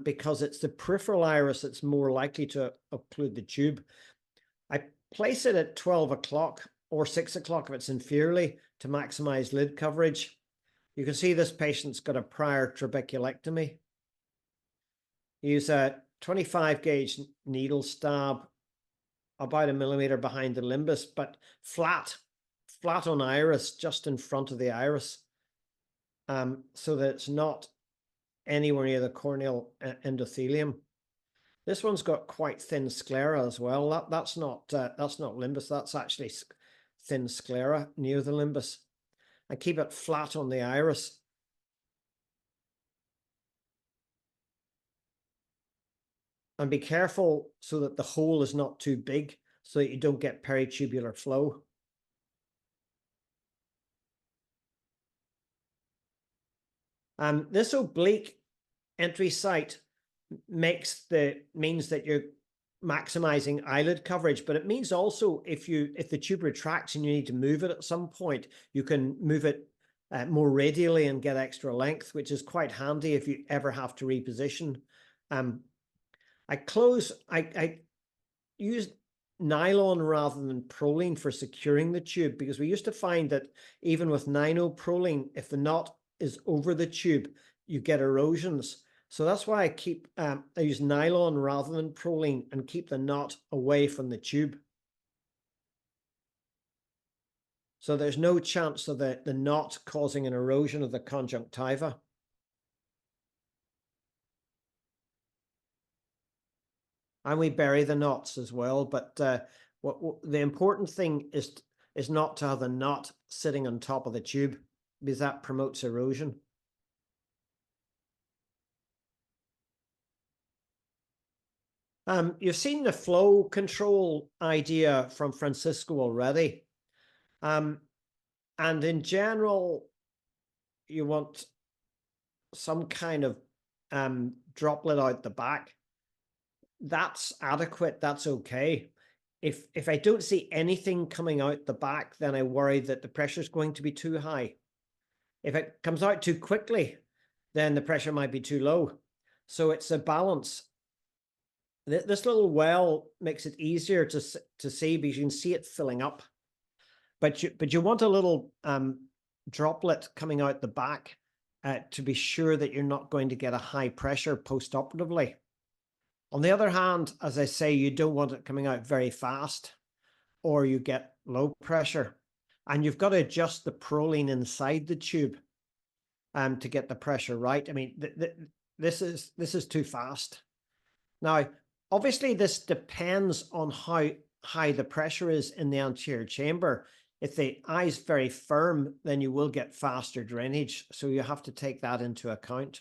because it's the peripheral iris that's more likely to occlude the tube. I place it at 12 o'clock or 6 o'clock if it's inferiorly to maximize lid coverage. You can see this patient's got a prior trabeculectomy. Use a 25 gauge needle stab about 1 millimeter behind the limbus, but flat on iris, just in front of the iris, so that it's not anywhere near the corneal endothelium. This one's got quite thin sclera as well. That's not limbus. That's actually thin sclera near the limbus. And keep it flat on the iris. And be careful so that the hole is not too big so that you don't get peritubular flow. This oblique entry site means that you're maximizing eyelid coverage, but it means also if the tube retracts and you need to move it at some point, you can move it more radially and get extra length, which is quite handy if you ever have to reposition. I use nylon rather than Prolene for securing the tube, because we used to find that even with ninoprolene, if the knot is over the tube, you get erosions. So that's why I use nylon rather than Prolene and keep the knot away from the tube. So there's no chance of the knot causing an erosion of the conjunctiva. And we bury the knots as well, but the important thing is not to have the knot sitting on top of the tube, because that promotes erosion. You've seen the flow control idea from Francisco already. And in general, you want some kind of droplet out the back. That's adequate, that's okay. If I don't see anything coming out the back, then I worry that the pressure is going to be too high. If it comes out too quickly, then the pressure might be too low. So it's a balance. This little well makes it easier to see because you can see it filling up. But you want a little droplet coming out the back to be sure that you're not going to get a high pressure post-operatively. On the other hand, as I say, you don't want it coming out very fast or you get low pressure. And you've got to adjust the Prolene inside the tube to get the pressure right. I mean, this is too fast. Now, obviously, this depends on how high the pressure is in the anterior chamber. If the eye is very firm, then you will get faster drainage. So you have to take that into account.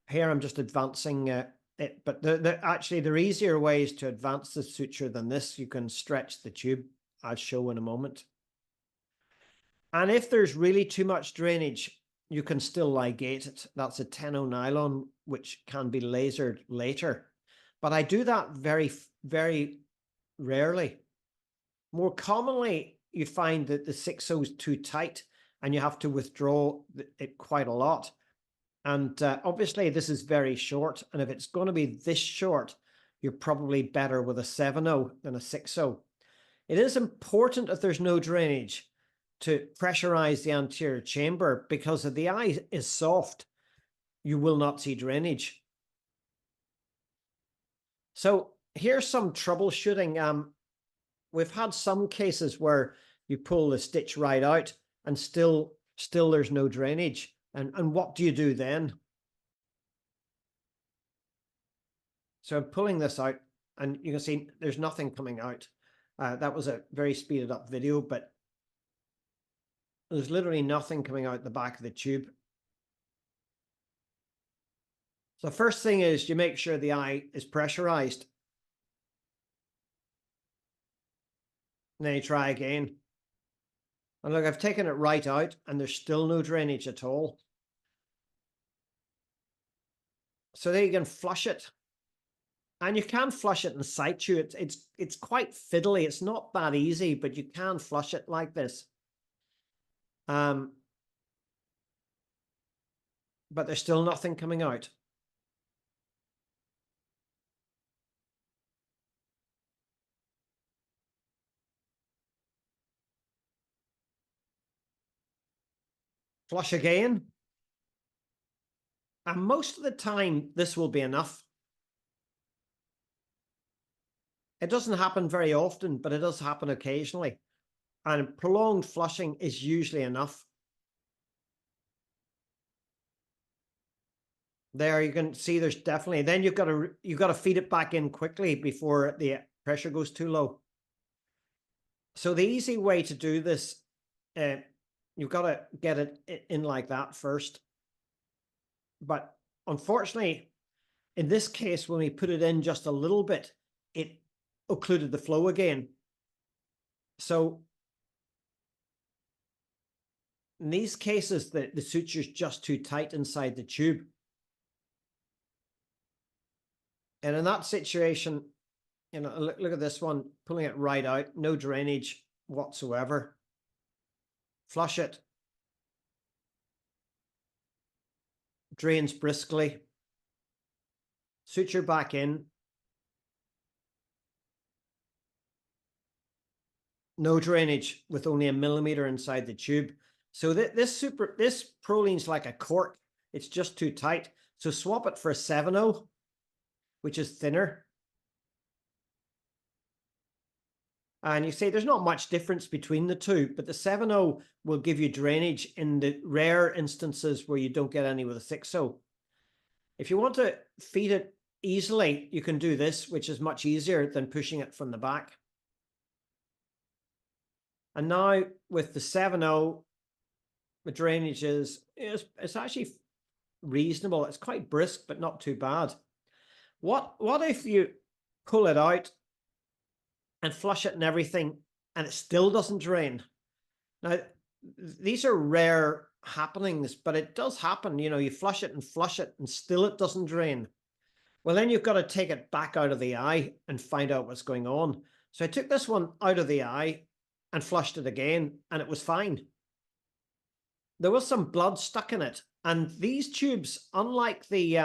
Here, I'm just advancing it, but actually, there are easier ways to advance the suture than this. You can stretch the tube, I'll show in a moment. And if there's really too much drainage, you can still ligate it. That's a 10-0 nylon, which can be lasered later. But I do that very, very rarely. More commonly, you find that the 6-0 is too tight and you have to withdraw it quite a lot. And obviously, this is very short. And if it's going to be this short, you're probably better with a 7-0 than a 6-0. It is important if there's no drainage to pressurize the anterior chamber, because if the eye is soft, you will not see drainage. So here's some troubleshooting. We've had some cases where you pull the stitch right out and still there's no drainage. And what do you do then? So I'm pulling this out and you can see there's nothing coming out. That was a very speeded up video, but there's literally nothing coming out the back of the tube. So first thing is you make sure the eye is pressurized. And then you try again. And look, I've taken it right out and there's still no drainage at all. So there you can flush it. And you can flush it in situ. It's quite fiddly. It's not that easy, but you can flush it like this. But there's still nothing coming out. Flush again. And most of the time, this will be enough. It doesn't happen very often, but it does happen occasionally. And prolonged flushing is usually enough. There you can see there's definitely, then you've got to feed it back in quickly before the pressure goes too low. So the easy way to do this, you've got to get it in like that first. But unfortunately, in this case, when we put it in just a little bit, it occluded the flow again. So in these cases, the suture is just too tight inside the tube. And in that situation, you know, look at this one, pulling it right out, no drainage whatsoever. Flush it. Drains briskly. Suture back in. No drainage with only 1 millimeter inside the tube. So this Prolene's like a cork. It's just too tight. So swap it for a 7-0, which is thinner. And you say there's not much difference between the two, but the 7-0 will give you drainage in the rare instances where you don't get any with a 6-0. If you want to feed it easily, you can do this, which is much easier than pushing it from the back. And now with the 7-0, the drainage it's actually reasonable. It's quite brisk, but not too bad. What if you pull it out and flush it and everything, and it still doesn't drain? Now, these are rare happenings, but it does happen. You know, you flush it and still it doesn't drain. Well, then you've got to take it back out of the eye and find out what's going on. So I took this one out of the eye and flushed it again, and it was fine. There was some blood stuck in it. And these tubes, unlike the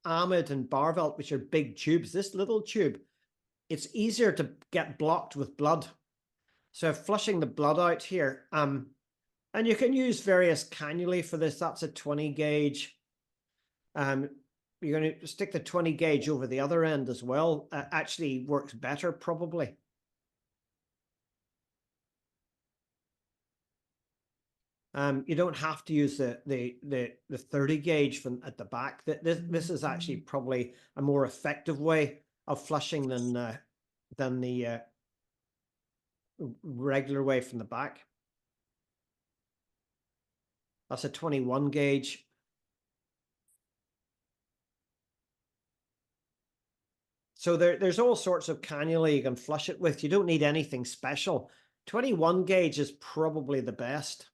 Amid and Barvelt, which are big tubes, this little tube, it's easier to get blocked with blood. So flushing the blood out here. And you can use various cannulae for this. That's a 20 gauge. You're going to stick the 20 gauge over the other end as well. Actually works better probably. You don't have to use the 30 gauge from at the back. This is actually probably a more effective way of flushing than the regular way from the back. That's a 21 gauge. So there's all sorts of cannula you can flush it with. You don't need anything special. 21 gauge is probably the best.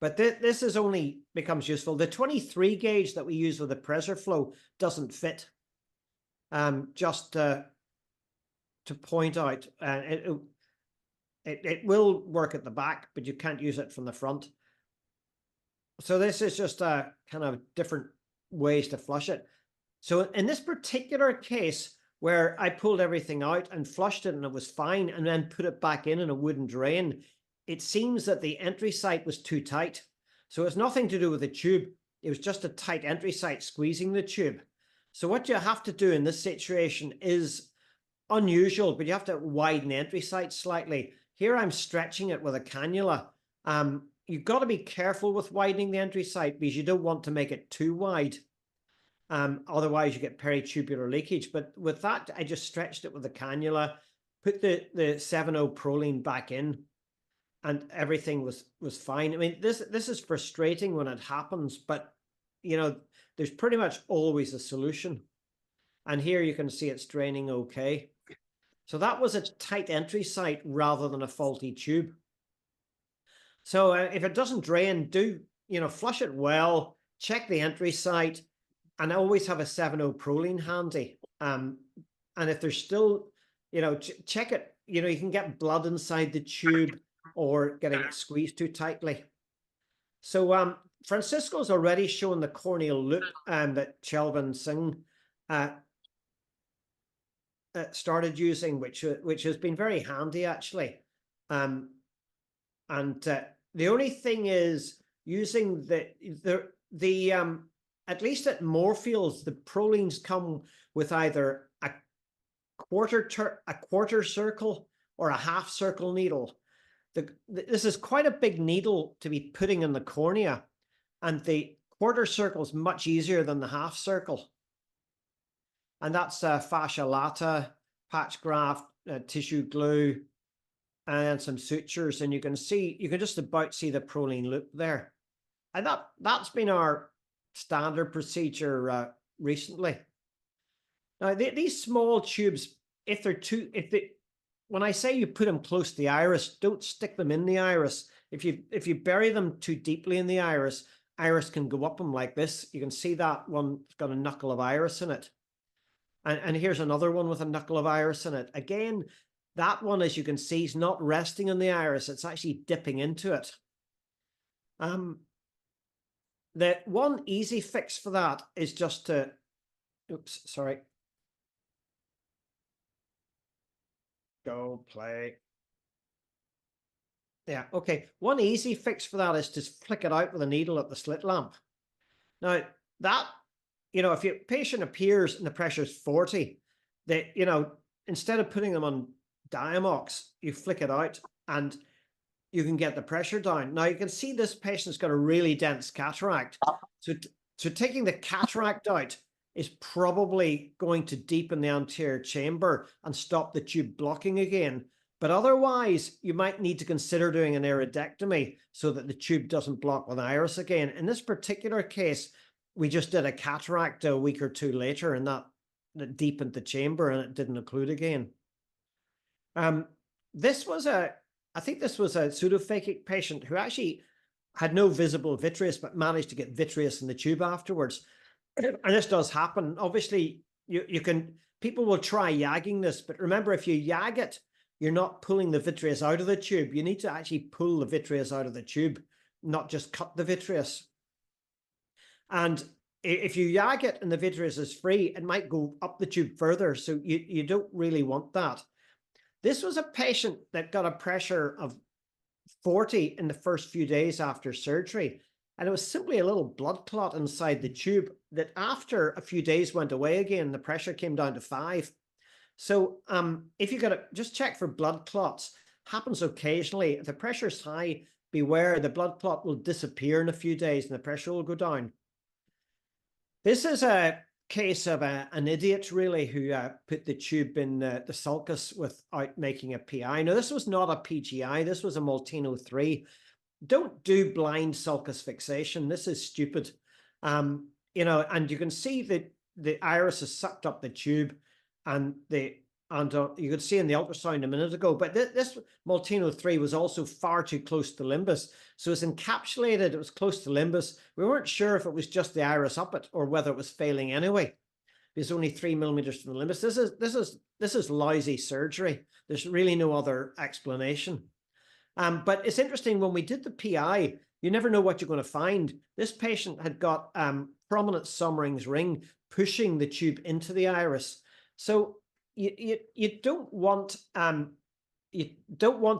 But this is only becomes useful. The 23 gauge that we use with the pressure flow doesn't fit. Just to point out, it will work at the back, but you can't use it from the front. So this is just a kind of different ways to flush it. So in this particular case, where I pulled everything out and flushed it and it was fine, and then put it back in a wooden drain, it seems that the entry site was too tight. So it's nothing to do with the tube. It was just a tight entry site squeezing the tube. So what you have to do in this situation is unusual, but you have to widen the entry site slightly. Here I'm stretching it with a cannula. You've got to be careful with widening the entry site because you don't want to make it too wide. Otherwise you get peritubular leakage. But with that, I just stretched it with a cannula, put the 7.0 Prolene back in, and everything was fine. I mean, this is frustrating when it happens, but you know, there's pretty much always a solution. And here you can see it's draining okay. So that was a tight entry site rather than a faulty tube. So if it doesn't drain, flush it well, check the entry site, and always have a 7.0 Prolene handy. And if there's still, check it, you can get blood inside the tube or getting it squeezed too tightly. So Francisco's already shown the corneal loop that Chelvan Singh started using, which has been very handy actually. And the only thing is using the at least at Moorfields, the Prolenes come with either a quarter circle or a half circle needle. This is quite a big needle to be putting in the cornea, and the quarter circle is much easier than the half circle. And that's fascia lata, patch graft, tissue glue, and some sutures. And you can just about see the Prolene loop there. And that's been our standard procedure recently. Now, these small tubes, when I say you put them close to the iris, don't stick them in the iris. If you bury them too deeply in the iris can go up them like this. You can see that one's got a knuckle of iris in it. And here's another one with a knuckle of iris in it. Again, that one, as you can see, is not resting on the iris. It's actually dipping into it. The one easy fix for that is just to, go play. Yeah, okay. One easy fix for that is to flick it out with a needle at the slit lamp. Now, that, if your patient appears and the pressure is 40, instead of putting them on Diamox, you flick it out and you can get the pressure down. Now, you can see this patient's got a really dense cataract. So taking the cataract out is probably going to deepen the anterior chamber and stop the tube blocking again. But otherwise, you might need to consider doing an iridectomy so that the tube doesn't block with iris again. In this particular case, we just did a cataract a week or two later, and that deepened the chamber and it didn't occlude again. I think this was a pseudophakic patient who actually had no visible vitreous, but managed to get vitreous in the tube afterwards. And this does happen. Obviously, people will try yagging this, but remember, if you yag it, you're not pulling the vitreous out of the tube. You need to actually pull the vitreous out of the tube, not just cut the vitreous. And if you yag it and the vitreous is free, it might go up the tube further. So you don't really want that. This was a patient that got a pressure of 40 in the first few days after surgery. And it was simply a little blood clot inside the tube that after a few days went away again. The pressure came down to 5. So if you got to just check for blood clots, happens occasionally. If the pressure is high, beware, the blood clot will disappear in a few days and the pressure will go down. This is a case of an idiot, really, who put the tube in the sulcus without making a PI. Now, this was not a PGI. This was a Molteno 3. Don't do blind sulcus fixation. This is stupid. And you can see that the iris has sucked up the tube and the And you could see in the ultrasound a minute ago, but this Multino 3 was also far too close to limbus. So it's encapsulated, it was close to limbus. We weren't sure if it was just the iris up it or whether it was failing anyway. It's only 3 millimeters from the limbus. This is lousy surgery. There's really no other explanation. But it's interesting, when we did the PI, you never know what you're going to find. This patient had got prominent Sommering's ring pushing the tube into the iris. So you don't want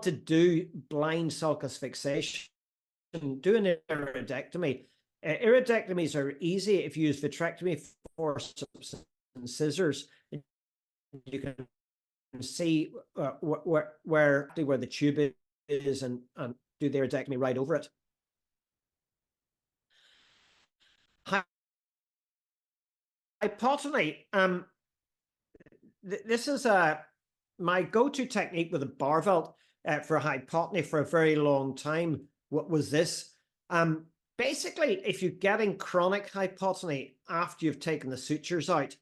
to do blind sulcus fixation. Do an iridectomy. Iridectomies are easy if you use vitrectomy, forceps, and scissors. You can see where the tube is and do the iridectomy right over it. Hypotony. This is my go-to technique with a Barvelt for hypotony for a very long time. What was this? Basically, if you're getting chronic hypotony after you've taken the sutures out,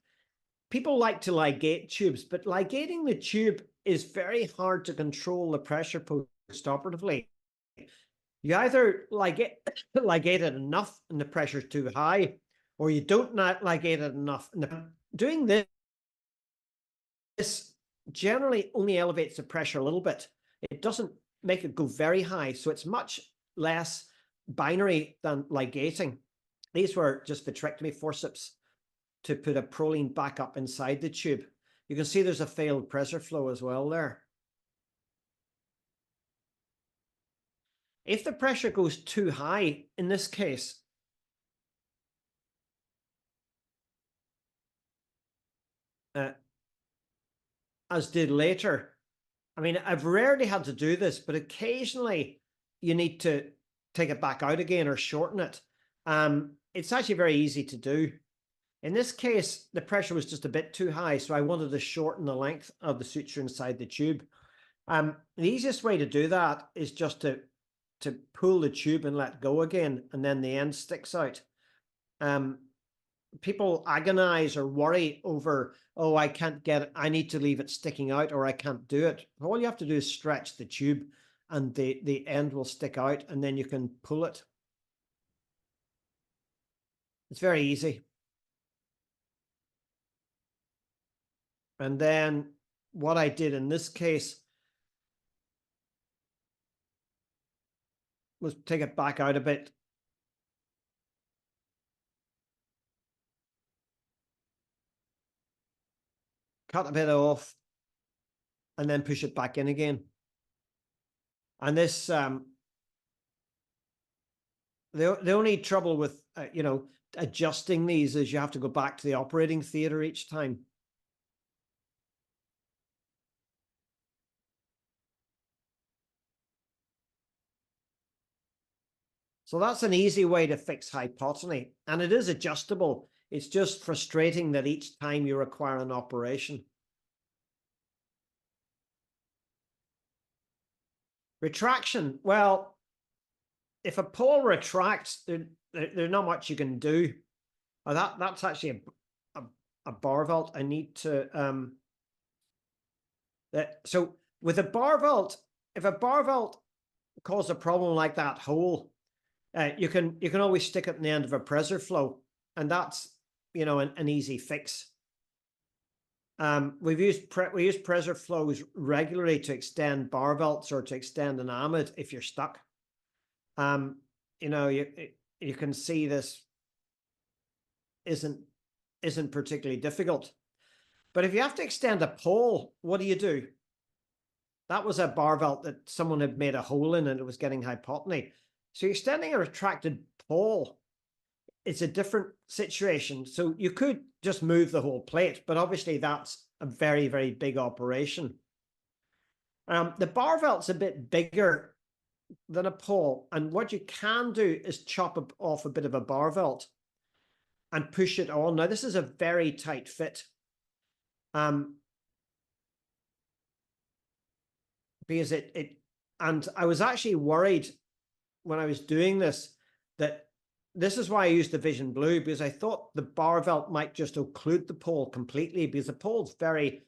people like to ligate tubes, but ligating the tube is very hard to control the pressure post-operatively. You either ligate it enough and the pressure is too high, or you don't ligate it enough. Doing this generally only elevates the pressure a little bit. It doesn't make it go very high, so it's much less binary than ligating. These were just vitrectomy forceps to put a proline back up inside the tube. You can see there's a failed pressure flow as well there. If the pressure goes too high, in this case, as did later, I mean, I've rarely had to do this, but occasionally you need to take it back out again or shorten it. It's actually very easy to do. In this case, the pressure was just a bit too high, so I wanted to shorten the length of the suture inside the tube. The easiest way to do that is just to pull the tube and let go again, and then the end sticks out. People agonize or worry over, oh, I can't get it, I need to leave it sticking out, or I can't do it. All you have to do is stretch the tube and the end will stick out, and then you can pull it. It's very easy. And then what I did in this case was take it back out a bit. Cut a bit off and then push it back in again. And this, the only trouble with, adjusting these is you have to go back to the operating theater each time. So that's an easy way to fix hypotony, and it is adjustable. It's just frustrating that each time you require an operation. Retraction. Well, if a pole retracts, there's not much you can do. Oh, that's actually a Barvelt. I need to so with a Barvelt, if a Barvelt caused a problem like that hole, you can always stick it in the end of a PreserFlow, and that's an easy fix. We use PreserFlows regularly to extend Barvelts or to extend an amide if you're stuck. You can see this isn't particularly difficult. But if you have to extend a pole, what do? That was a Barvelt that someone had made a hole in and it was getting hypotony. So you're extending a retracted pole. It's a different situation. So you could just move the whole plate, but obviously that's a very, very big operation. The Barvelt's a bit bigger than a pole, and what you can do is chop off a bit of a Barvelt and push it on. Now this is a very tight fit, because and I was actually worried when I was doing this that this is why I used the Vision Blue, because I thought the Barvelt might just occlude the pole completely, because the pole's very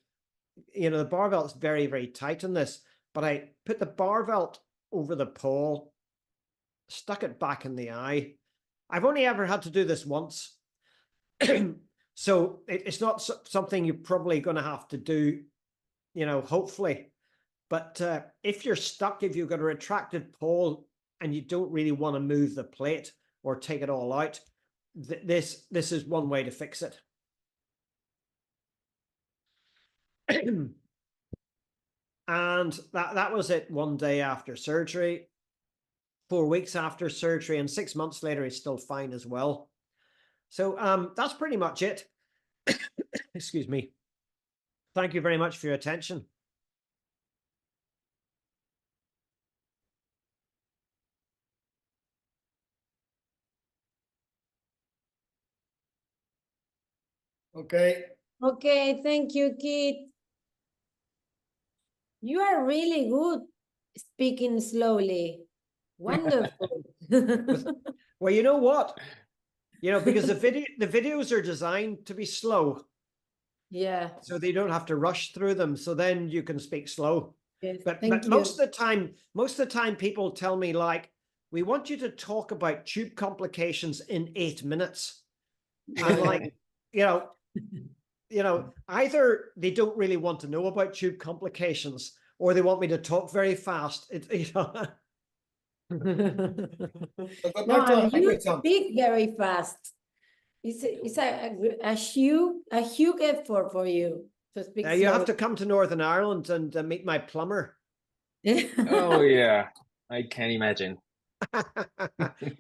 the bar velt's very, very tight in this, but I put the bar velt over the pole, stuck it back in the eye. I've only ever had to do this once. So it's not something you're probably going to have to do, hopefully. But if you're stuck, if you've got a retracted pole and you don't really want to move the plate or take it all out, this is one way to fix it. And that was it one day after surgery. 4 weeks after surgery, and 6 months later, he's still fine as well. So that's pretty much it. Excuse me. Thank you very much for your attention. Okay. Okay, thank you, Kit. You are really good speaking slowly. Wonderful. Well, you know what? Because the videos are designed to be slow. Yeah. So they don't have to rush through them. So then you can speak slow. Yes, But thank you. most of the time people tell me, like, we want you to talk about tube complications in 8 minutes. And like, either they don't really want to know about tube complications, or they want me to talk very fast. No, and you speak very fast. It's a huge effort for you to speak You have slowly. to come to Northern Ireland and meet my plumber. Oh yeah, I can't imagine.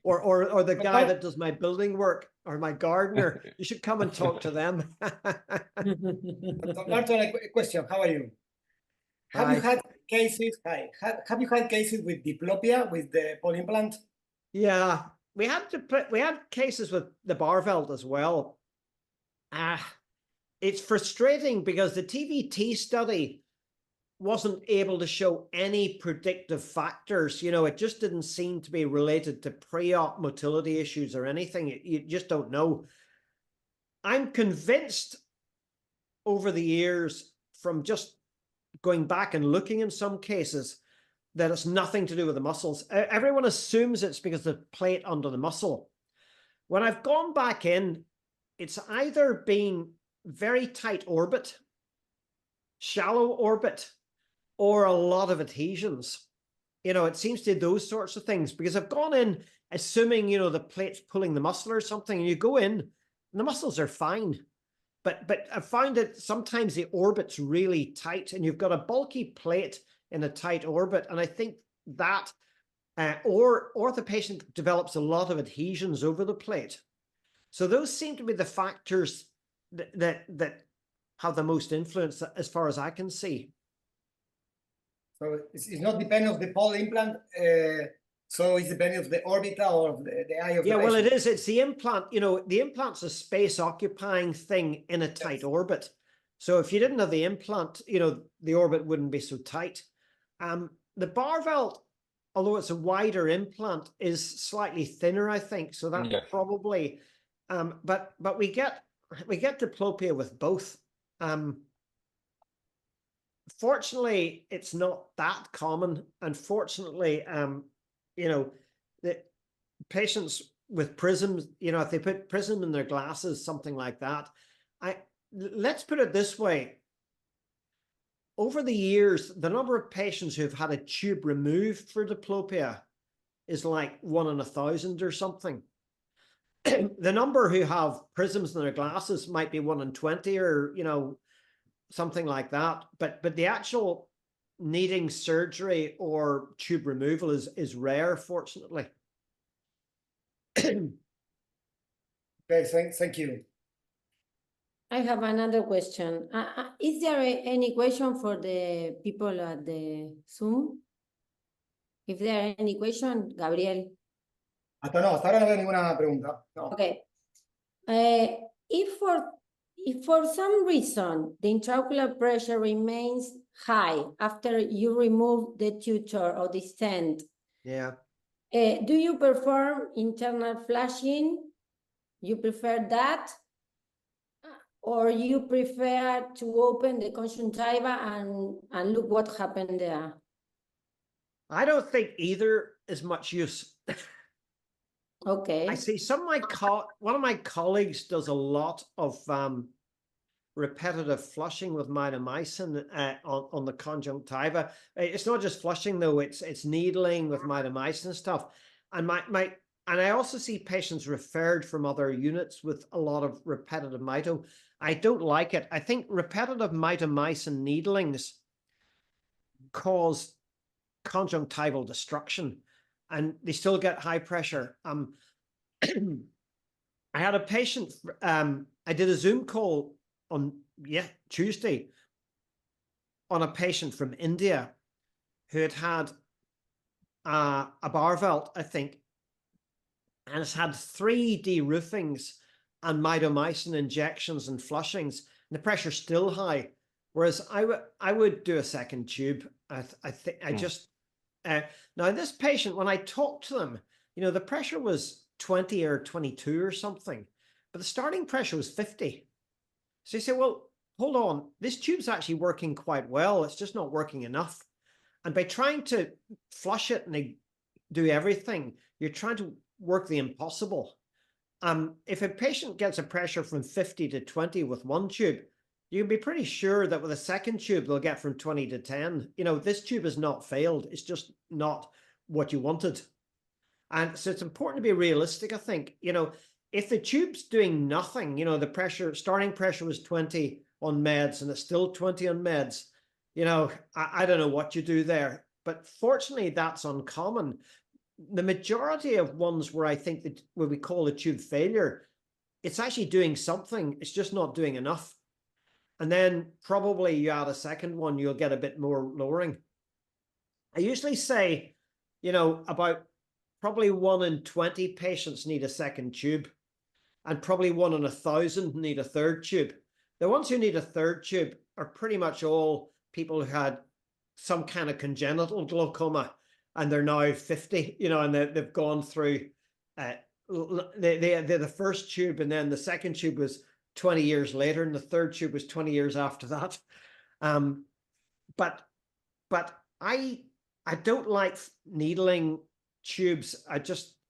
or the guy that does my building work, or my gardener. You should come and talk to them. Dr. Martin, a question. How are you? Have Hi. you had cases? Hi. Have you had cases with diplopia with the pole implant? Yeah, we had cases with the bar velt as well. It's frustrating because the TVT study wasn't able to show any predictive factors. It just didn't seem to be related to pre-op motility issues or anything. You just don't know. I'm convinced over the years, from just going back and looking in some cases, that it's nothing to do with the muscles. Everyone assumes it's because of the plate under the muscle. When I've gone back in, it's either been very tight orbit, shallow orbit, or a lot of adhesions. It seems to be those sorts of things, because I've gone in assuming, the plate's pulling the muscle or something, and you go in and the muscles are fine. But I found that sometimes the orbit's really tight and you've got a bulky plate in a tight orbit. And I think that, or the patient develops a lot of adhesions over the plate. So those seem to be the factors that have the most influence, as far as I can see. So it's not depending on the pole implant. So it's depending on the orbita or the eye of the Yeah, well, patient. it is. It's the implant. The implant's a space occupying thing in a tight orbit. So if you didn't have the implant, the orbit wouldn't be so tight. The bar velt, although it's a wider implant, is slightly thinner, I think. So that probably, but we get diplopia with both. Fortunately, it's not that common. Unfortunately, the patients with prisms, if they put prism in their glasses, something like that. Let's put it this way. Over the years, the number of patients who've had a tube removed for diplopia is like 1 in 1,000 or something. The number who have prisms in their glasses might be 1 in 20, or something like that. But the actual needing surgery or tube removal is rare, fortunately. Okay, thank you. I have another question. Is there any question for the people at the Zoom? If there are any question, Gabriel. Hasta ahora no veo ninguna pregunta. No. Okay. If for some reason the intraocular pressure remains high after you remove the tutor or the stent, Yeah. do you perform internal flashing? You prefer that? or you prefer to open the conjunctiva and look what happened there? I don't think either is much use. Okay. I see some of my one of my colleagues does a lot of repetitive flushing with mitomycin on the conjunctiva. It's not just flushing though; it's needling with mitomycin stuff. And and I also see patients referred from other units with a lot of repetitive mito. I don't like it. I think repetitive mitomycin needlings cause conjunctival destruction, and they still get high pressure. I had a patient. I did a Zoom call on Tuesday on a patient from India who had a Barvelt, I think, and has had 3 deroofings and mitomycin injections and flushings, and the pressure's still high. Whereas I would do a second tube. I think I just now this patient, when I talked to them, the pressure was 20 or 22 or something, but the starting pressure was 50. So you say, well, hold on, this tube's actually working quite well. It's just not working enough. And by trying to flush it and do everything, you're trying to work the impossible. If a patient gets a pressure from 50 to 20 with one tube, you can be pretty sure that with a second tube, they'll get from 20 to 10. This tube has not failed. It's just not what you wanted. And so it's important to be realistic, I think. If the tube's doing nothing, the starting pressure was 20 on meds and it's still 20 on meds, I don't know what you do there. But fortunately, that's uncommon. The majority of ones where I think that what we call a tube failure, it's actually doing something. It's just not doing enough. And then probably you add a second one, you'll get a bit more lowering. I usually say, about probably 1 in 20 patients need a second tube, and probably 1 in 1,000 need a third tube. The ones who need a third tube are pretty much all people who had some kind of congenital glaucoma, and they're now 50, and they've gone through, they're the first tube, and then the second tube was 20 years later, and the third tube was 20 years after that. But I don't like needling tubes.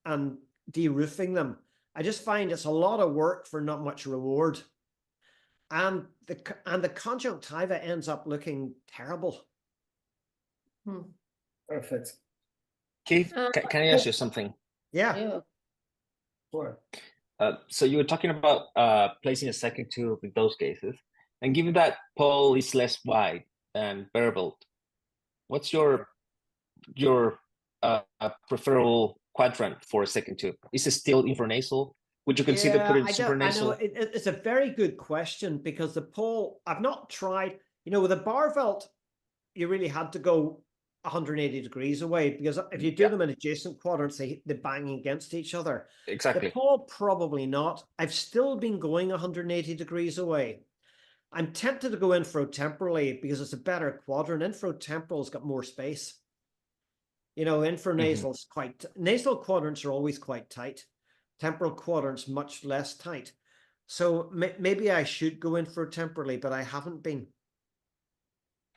And deroofing them. I just find it's a lot of work for not much reward, and the conjunctiva ends up looking terrible. Perfect. Keith, can I ask you something? Yeah. Sure. So you were talking about placing a second tube in those cases, and given that Paul is less wide than Barvelt, what's your preferable quadrant for a second tube? Is it still infranasal? Would you consider putting supranasal? It's a very good question, because the Paul, I've not tried, with a Barvelt, you really had to go 180 degrees away, because if you do them in adjacent quadrants, they bang against each other. Exactly. The Paul, probably not. I've still been going 180 degrees away. I'm tempted to go infrotemporally because it's a better quadrant. Infrotemporal's got more space. Infranasal's nasal quadrants are always quite tight. Temporal quadrants much less tight. So maybe I should go infrotemporally, but I haven't been.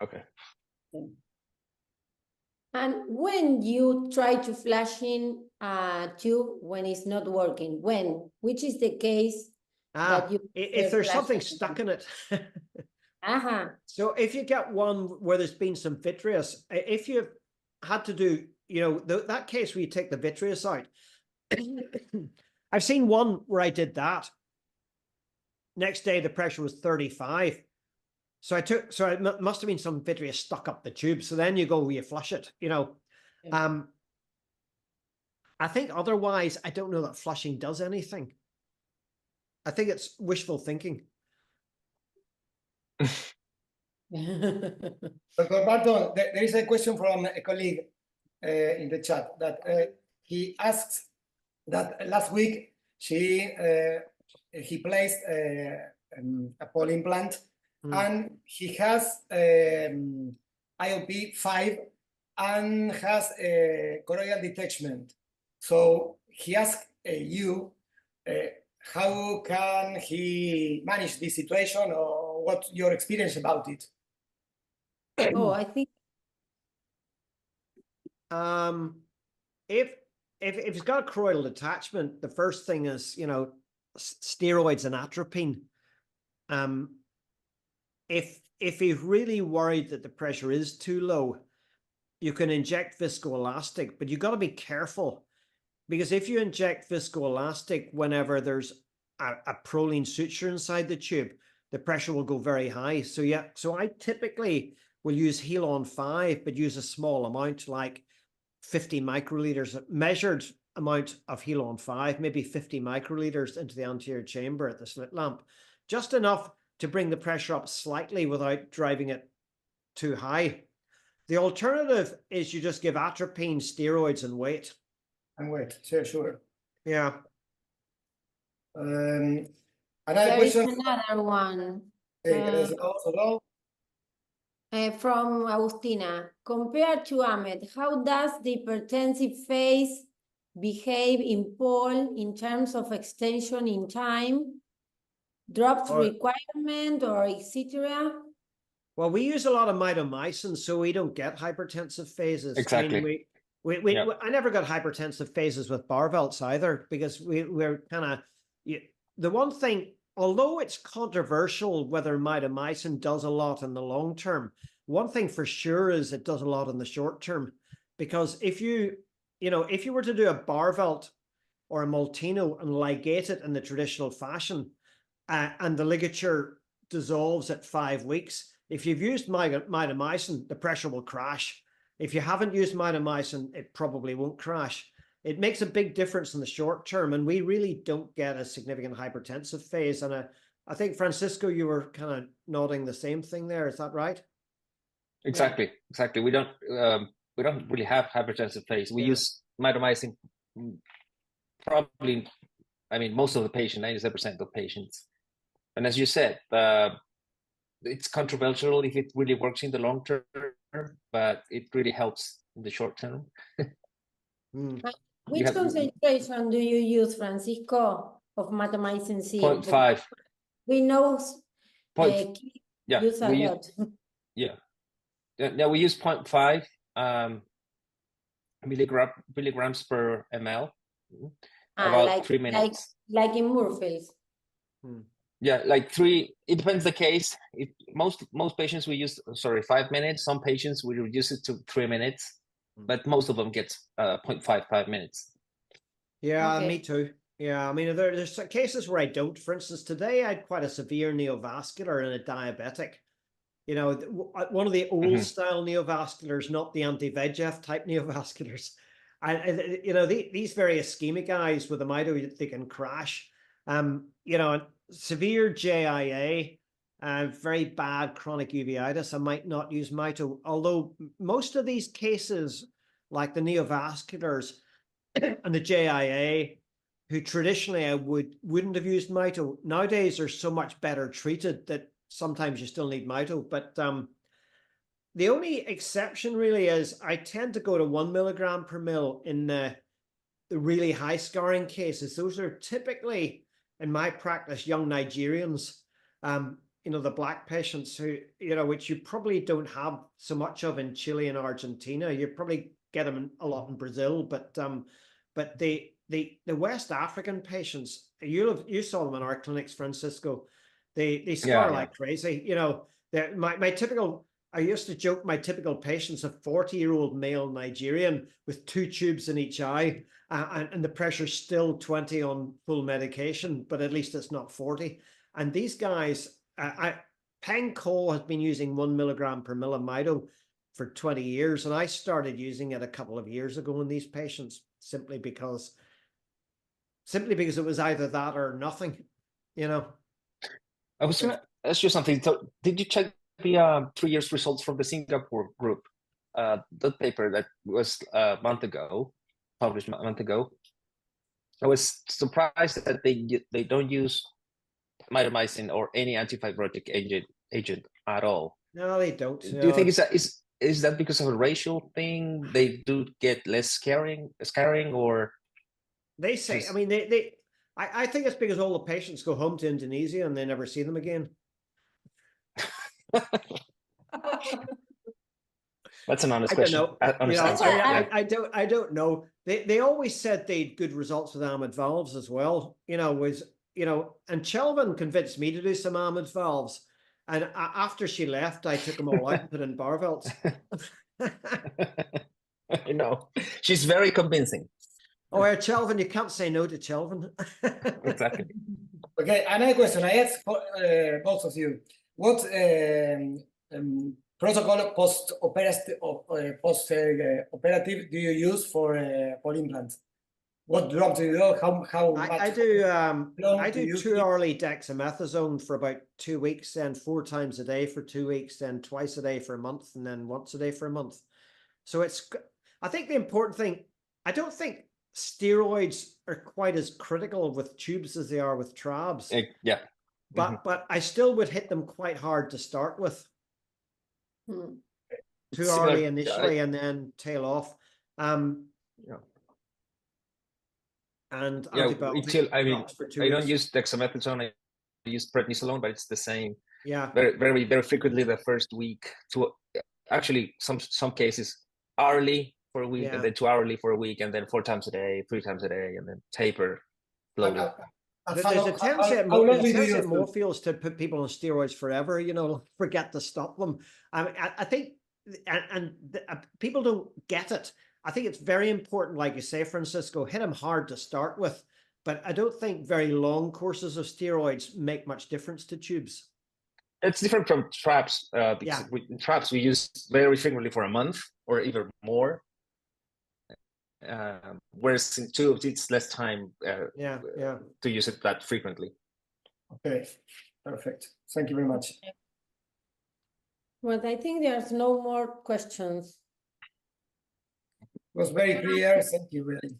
Okay. And when you try to flash in a tube when it's not working, which is the case that you if there's something stuck in it. So if you get one where there's been some vitreous, if you've had to do, that case where you take the vitreous out, I've seen one where I did that. Next day, the pressure was 35. So it must have been some vitreous stuck up the tube. So then you flush it, I think otherwise, I don't know that flushing does anything. I think it's wishful thinking. Dr. Barton, there is a question from a colleague in the chat that he asks that last week he placed a Paul implant and he has IOP 5 and has a choroidal detachment. So he asked you how can he manage this situation, or what's your experience about it? Oh, I think If he's got a choroidal detachment, the first thing is, you know, steroids and atropine. If he's really worried that the pressure is too low, you can inject viscoelastic, but you got to be careful, because if you inject viscoelastic whenever there's a proline suture inside the tube, the pressure will go very high. So yeah, so I typically will use Helon 5, but use a small amount, like 50 microliters, measured amount of Helon 5, maybe 50 microliters into the anterior chamber at the slit lamp, just enough to bring the pressure up slightly without driving it too high. The alternative is you just give atropine, steroids, and wait. And wait, sure. Yeah. Another there is question. another one. ¿Querés decir algo, Soldado? From Agustina. Compared to Ahmed, how does the hypertensive phase behave in Paul in terms of extension in time, drops requirement, or etc.? Well, we use a lot of mitomycin, so we don't get hypertensive phases. Exactly. I mean, I never got hypertensive phases with Barvelts either, because we're kind of, the one thing, although it's controversial whether mitomycin does a lot in the long term, one thing for sure is it does a lot in the short term. Because if you were to do a Barvelt or a Multino and ligate it in the traditional fashion, and the ligature dissolves at 5 weeks, if you've used mitomycin, the pressure will crash. If you haven't used mitomycin, it probably won't crash. It makes a big difference in the short term, and we really don't get a significant hypertensive phase. And I think, Francisco, you were kind of nodding the same thing there. Is that right? Exactly. We don't really have hypertensive phase. We use mitomycin probably, I mean, most of the patients, 97% of patients. And as you said, it's controversial if it really works in the long term, but it really helps in the short term. Which concentration do you use, Francisco, of mitomycin C? 0.5. We know use a lot. We use 0.5 milligrams per ml. About 3 minutes. Like in Murphy's. Yeah, like 3. It depends the case. Most patients we use 5 minutes. Some patients we reduce it to 3 minutes, but most of them get 0.5 minutes. Yeah, me too. Yeah, I mean, there's cases where I don't. For instance, today I had quite a severe neovascular in a diabetic. You know, one of the old style neovasculars, not the anti-VEGF type neovasculars. And you know, these very ischemic eyes with the mito, they can crash. You know, severe JIA, very bad chronic uveitis, I might not use mito. Although most of these cases, like the neovasculars and the JIA, who traditionally I wouldn't have used mito, nowadays are so much better treated that sometimes you still need mito. But the only exception really is I tend to go to 1 milligram per mil in the really high scarring cases. Those are typically, in my practice, young Nigerians, you know, the black patients who, you know, which you probably don't have so much of in Chile and Argentina. You probably get them a lot in Brazil, but the West African patients, you saw them in our clinics, Francisco. They scar like crazy. You know, my typical, I used to joke, my typical patient's a 40-year-old male Nigerian with 2 tubes in each eye, and the pressure's still 20 on full medication, but at least it's not 40. And these guys, Peng Ko has been using 1 milligram per mil of mito for 20 years, and I started using it a couple of years ago in these patients simply because it was either that or nothing, you know. I was going to ask you something. So did you check the 3 years results from the Singapore group? The paper that was published a month ago. I was surprised that they don't use mitomycin or any antifibrotic agent at all. No, they don't. Do you think is that because of a racial thing? They do get less scarring, or they say? just... I mean, I think it's because all the patients go home to Indonesia and they never see them again. That's an honest I don't question. know. Honest You know, answer. I don't know. They always said they had good results with Ahmed valves as well. You know, and Chelvin convinced me to do some Ahmed valves. And after she left, I took them all out and put in Barvelds. I know. She's very convincing. Oh, Chelvin, you can't say no to Chelvin. Exactly. Okay, another question. I ask both of you. What protocol post-operative do you use for implants? What drug do you do? How much? I do long do you 2 keep- hourly dexamethasone for about 2 weeks, then 4 times a day for 2 weeks, then twice a day for a month, and then once a day for a month. So I think the important thing, I don't think steroids are quite as critical with tubes as they are with trabs. Yeah. But I still would hit them quite hard to start with. Mm. Too Similar- early initially and then tail off. Yeah. And Yeah, antibiotics I mean, for 2 I don't weeks. use dexamethasone. I use prednisolone, but it's the same. Yeah. Very, very, very frequently the first week. Actually, some cases hourly for a week, Yeah. and then 2 hourly for a week, and then 4 times a day, 3 times a day, and then taper slowly. There's a tendency at how long do you use more fields to put people on steroids forever, you know, forget to stop them. I think, people don't get it. I think it's very important, like you say, Francisco, hit them hard to start with. But I don't think very long courses of steroids make much difference to tubes. It's different from traps because in traps we use very frequently for a month or even more. Whereas in tubes, it's less time to use it that frequently. Okay, perfect. Thank you very much. Well, I think there's no more questions. It was very clear. Thank you, really.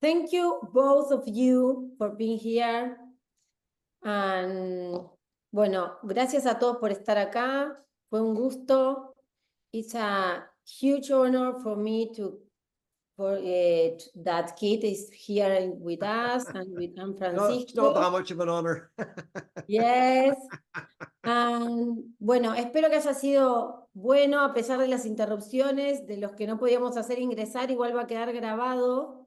Thank you, both of you, for being here. And bueno, gracias a todos por estar acá. Fue un gusto. It's a huge honor for me that Kate is here with us and with Francisco. It's not that much of an honor. Yes. Bueno, espero que haya sido bueno a pesar de las interrupciones, de los que no podíamos hacer ingresar, igual va a quedar grabado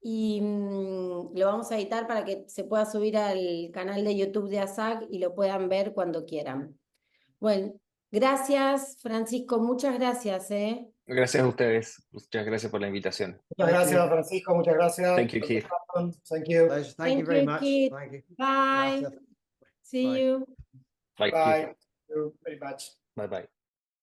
y lo vamos a editar para que se pueda subir al canal de YouTube de ASAC y lo puedan ver cuando quieran. Bueno, gracias, Francisco, muchas gracias. Gracias a ustedes. Muchas gracias por la invitación. Muchas gracias, Francisco. Muchas gracias. Thank you, Keith. Thank you. Thank you very much. Keith. Thank you. Bye. Gracias. See Bye. you. Bye. Bye. Thank you very much. Bye. Bye.